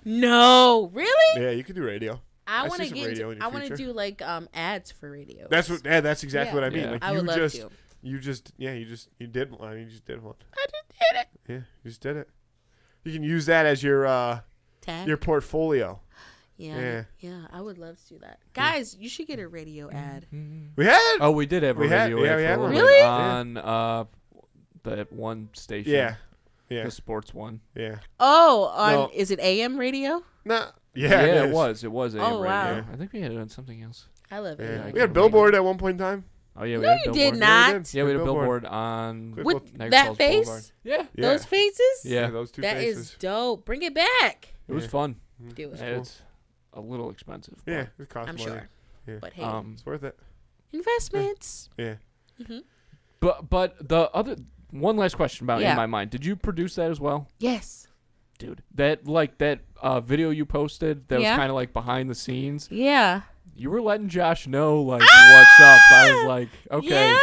No, really? yeah, you could do radio. I I want to see some get. radio in your I want to future. do like ads for radio. That's what. Yeah, that's exactly Yeah. what I mean. Yeah. Like I you would love just, to. you just, yeah, you did one. I mean, you just did one. I just did it. Yeah, you just did it. You can use that as your Tag. portfolio. Yeah. I would love to do that. Guys, you should get a radio ad. We had. Oh, we did have a We had- radio yeah, ad we for had a one. little Really? bit on that one station. Yeah. Yeah. The sports one. Yeah. Oh, on No. is it AM radio? Nah. Yeah, Yeah. it is. was. It was AM Oh, wow. radio. I think we had it on something else. I love it. Yeah. I We can't had remember. Billboard at one point in time. Oh yeah, we No, had you billboard. did not. Yeah, we had a Billboard. billboard on Quick With little- Niagara that Falls face? Boulevard. Yeah, Yeah. Those faces? Yeah. Those two That faces. is dope. Bring it back. it was Yeah. fun. Do it. cool. It's a little expensive. Yeah. but, It costs I'm money. sure. Yeah. But hey, It's worth it. investments. Yeah. but the other one last question about Yeah. In My Mind. Did you produce that as well, Yes. dude? That video you posted that was Yeah. kind of like behind the scenes. Yeah. You were letting Josh know like what's up. I was like, okay, Yeah?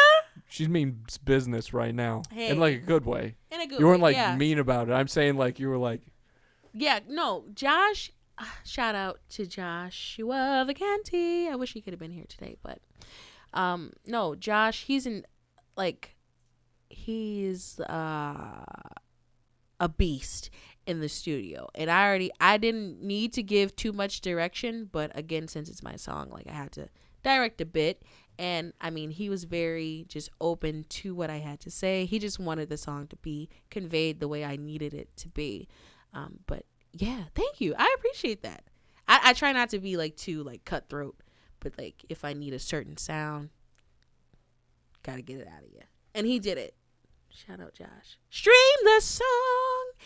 she's means business right now Hey. in like a good way. In a good You weren't way, like yeah. mean about it. I'm saying like you were like, Yeah, no, Josh. Shout out to Joshua Vacanti. I wish he could have been here today, but no, Josh. He's a beast in the studio, and I didn't need to give too much direction, but again, since it's my song, like I had to direct a bit. And I mean, he was very just open to what I had to say. He just wanted the song to be conveyed the way I needed it to be. But yeah, thank you. I appreciate that. I try not to be like too like cutthroat, but like if I need a certain sound, gotta get it out of you. And he did it. Shout out Josh. Stream the song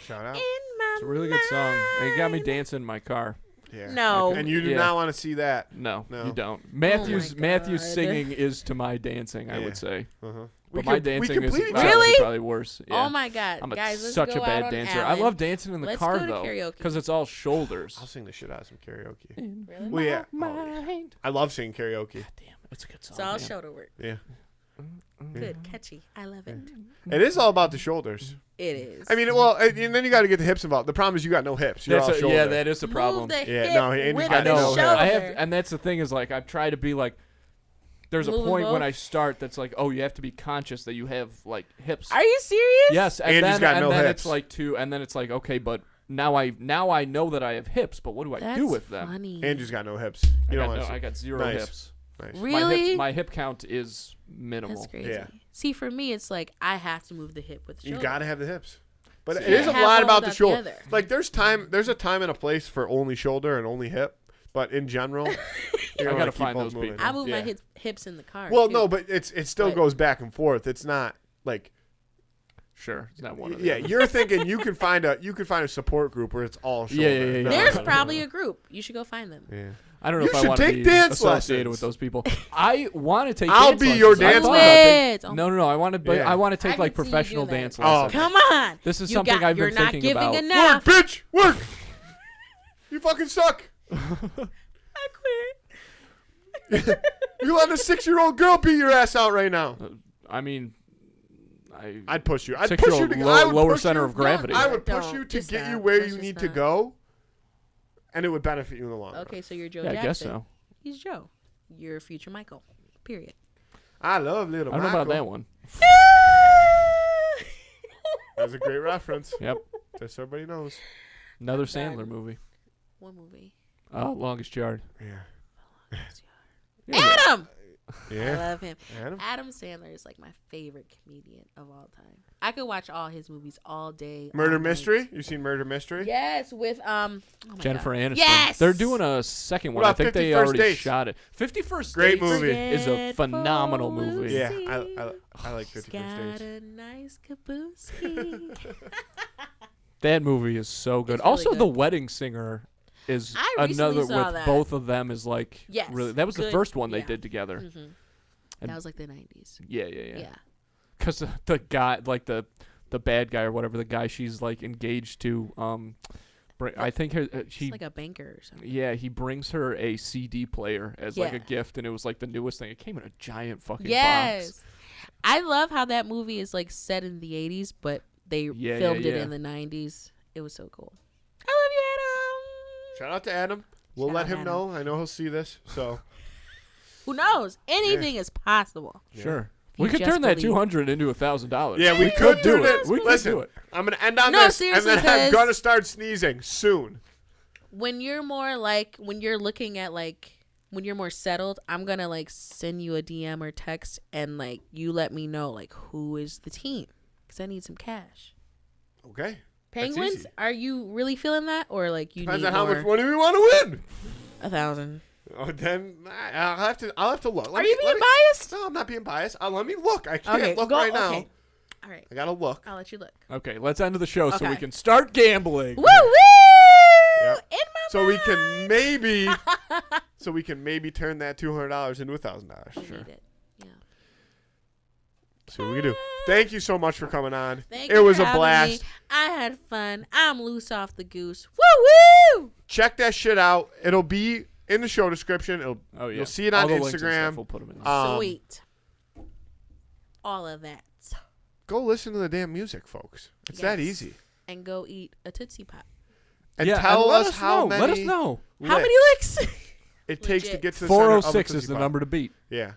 Shout out. in my it's a really good song. It got me mind. dancing in my car. Yeah. No. And you do Yeah. not want to see that. No, No. you don't. Matthew's God. singing is to my dancing, I Yeah. would say. Uh-huh. But my dancing is completely honestly Really? probably worse. Yeah. Oh my God, I'm guys! Let's such go a bad out on dancer. I Alan. love dancing in the Let's car go to though, karaoke. because it's all shoulders. I'll sing the shit out of some karaoke. Really? Well, yeah. Mind. I love singing karaoke. Damn, it's a good song. It's all man. shoulder work. Yeah. Good, catchy. I love it. It is all about the shoulders. It is. I mean, well, and then you got to get the hips involved. The problem is you got no hips. You're all That's shoulder. yeah, that is the Move problem. the Yeah, hip no, Andy's with got the no shoulder. hair. I have, and that's the thing is like I try to be like. There's a Move them point when both? I start that's like, oh, you have to be conscious that you have like hips. Are you serious? Yes, and Andy's then got and no then hips. it's like two, and then it's like okay, but now I know that I have hips, but what do I That's do with them? funny. Andrew's got no hips. I You don't got, want no, to I got zero Nice. hips. Nice. Really? My hip count is minimal. That's crazy. Yeah. See, for me, it's like I have to move the hip with the You shoulder. got to have the hips. But So it you is a can't have lot one about the without the shoulder. other. Like there's a time and a place for only shoulder and only hip. But in general, you I gotta keep find both those moving. people. I move my Yeah. hips in the car. Well, too. no, but it still But- goes back and forth. It's not like Sure, it's not one of them. yeah. You're thinking you can find a support group where it's all shoulder. Yeah. No, There's no, no, probably no. a group. You should go find them. Yeah. I don't know You if I should want to take be dance associated lessons. with those people. I want to take. I'll dance be lessons. your I've dance thought lessons. about Wait. taking- No. I want to. But Yeah. I want to I take like can see you professional do that. dance Oh. lessons. Come on. This is You something I've you're been not thinking giving about. enough. Work, bitch, work. You fucking suck. I quit. You let a 6-year-old girl beat your ass out right now. I mean, I'd push you. I'd push 6-year-old you to low- I would lower push center you- of gravity. I would push Don't. you to Just get you stop. where Let's you just need to stop. go, and it would benefit you in the long run. Okay, so you're Joe yeah, I Jackson. guess so. He's Joe. You're future Michael. Period. I love little. I don't know about Michael. that one. That's a great reference. Yep, Just so everybody knows. another bad. Sandler movie. What movie? Longest Yard. Yeah. Yeah, Adam! I Yeah. love him. Adam? Adam Sandler is like my favorite comedian of all time. I could watch all his movies all day. Murder all night. Mystery? You seen Murder Mystery? Yes, with oh my Jennifer God. Aniston. Yes, They're doing a second one. What I about think they 51st already Dates? shot it. 51st Great Dates movie. is a phenomenal movie. Yeah, Lucy. I like 51st Got Dates. a nice caboose. That movie is so good. It's really Also, good. The Wedding Singer is I recently another saw with that. both of them is like Yes, really. That was the good. first one they Yeah. did together. Mhm. And- That was like the 90s. Yeah. Yeah. Because the guy, like the bad guy or whatever, the guy she's like engaged to, I think She's he, like a banker or something. yeah, he brings her a CD player as like a Yeah. gift, and it was like the newest thing. It came in a giant fucking Yes. box. I love how that movie is like set in the 80s, but they Yeah, filmed yeah, it yeah. in the 90s. It was so cool. I love you, Adam. Shout out to Adam. We'll Shout let out him Adam. know. I know he'll see this. So Who knows? Anything is possible. Sure. You We could just turn that believe. $200 into $1,000. yeah, we could could do turn it. We could Listen, do it. I'm gonna end on No, this, seriously, and then I'm 'cause- gonna start sneezing soon. When you're more like, when you're looking at like, when you're more settled, I'm going to like send you a DM or text and like you let me know like who is the team because I need some cash. Okay. Penguins, easy. are you really feeling that or like you Depends need on how more? much money we want to win. 1,000. Oh, then I'll have to look. Are you being biased? No, I'm not being biased. Let me look. I can't look go- right now. okay. All right. I gotta look. I'll let you look. Okay, let's end the show so we Okay. can start gambling. Woo woo! Yep. In my So we can mind. maybe turn that $200 into $1,000. We need it. Yeah. See what we can do. Thank you so much for coming on. Thank It you was for a having blast. me. I had fun. I'm loose off the goose. Woo woo! Check that shit out. It'll be in the show description. Oh, yeah. You'll see it All on the links and stuff, Instagram. we'll put 'em in there. Sweet. All of that. Go listen to the damn music, folks. It's that Yes. easy. And go eat a Tootsie Pop. And yeah, tell and let us how know. many Let us know. How many licks? it takes to Legit. get to the center of a 406 is Tootsie the Pop. number to beat. Yeah.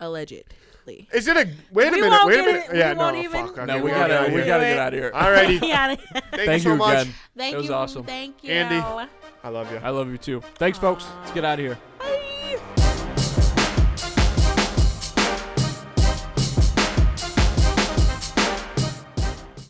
Allegedly. Is it a wait a We minute? won't Wait a get minute. it. We Yeah, won't no, even- fuck. Okay, No, we gotta gotta get get out of here. out of here. Alrighty. Yeah. Thank you so much. again. Thank It was you. awesome. Thank you. Andy. I love you. I love you too. Thanks, folks. Let's get out of here.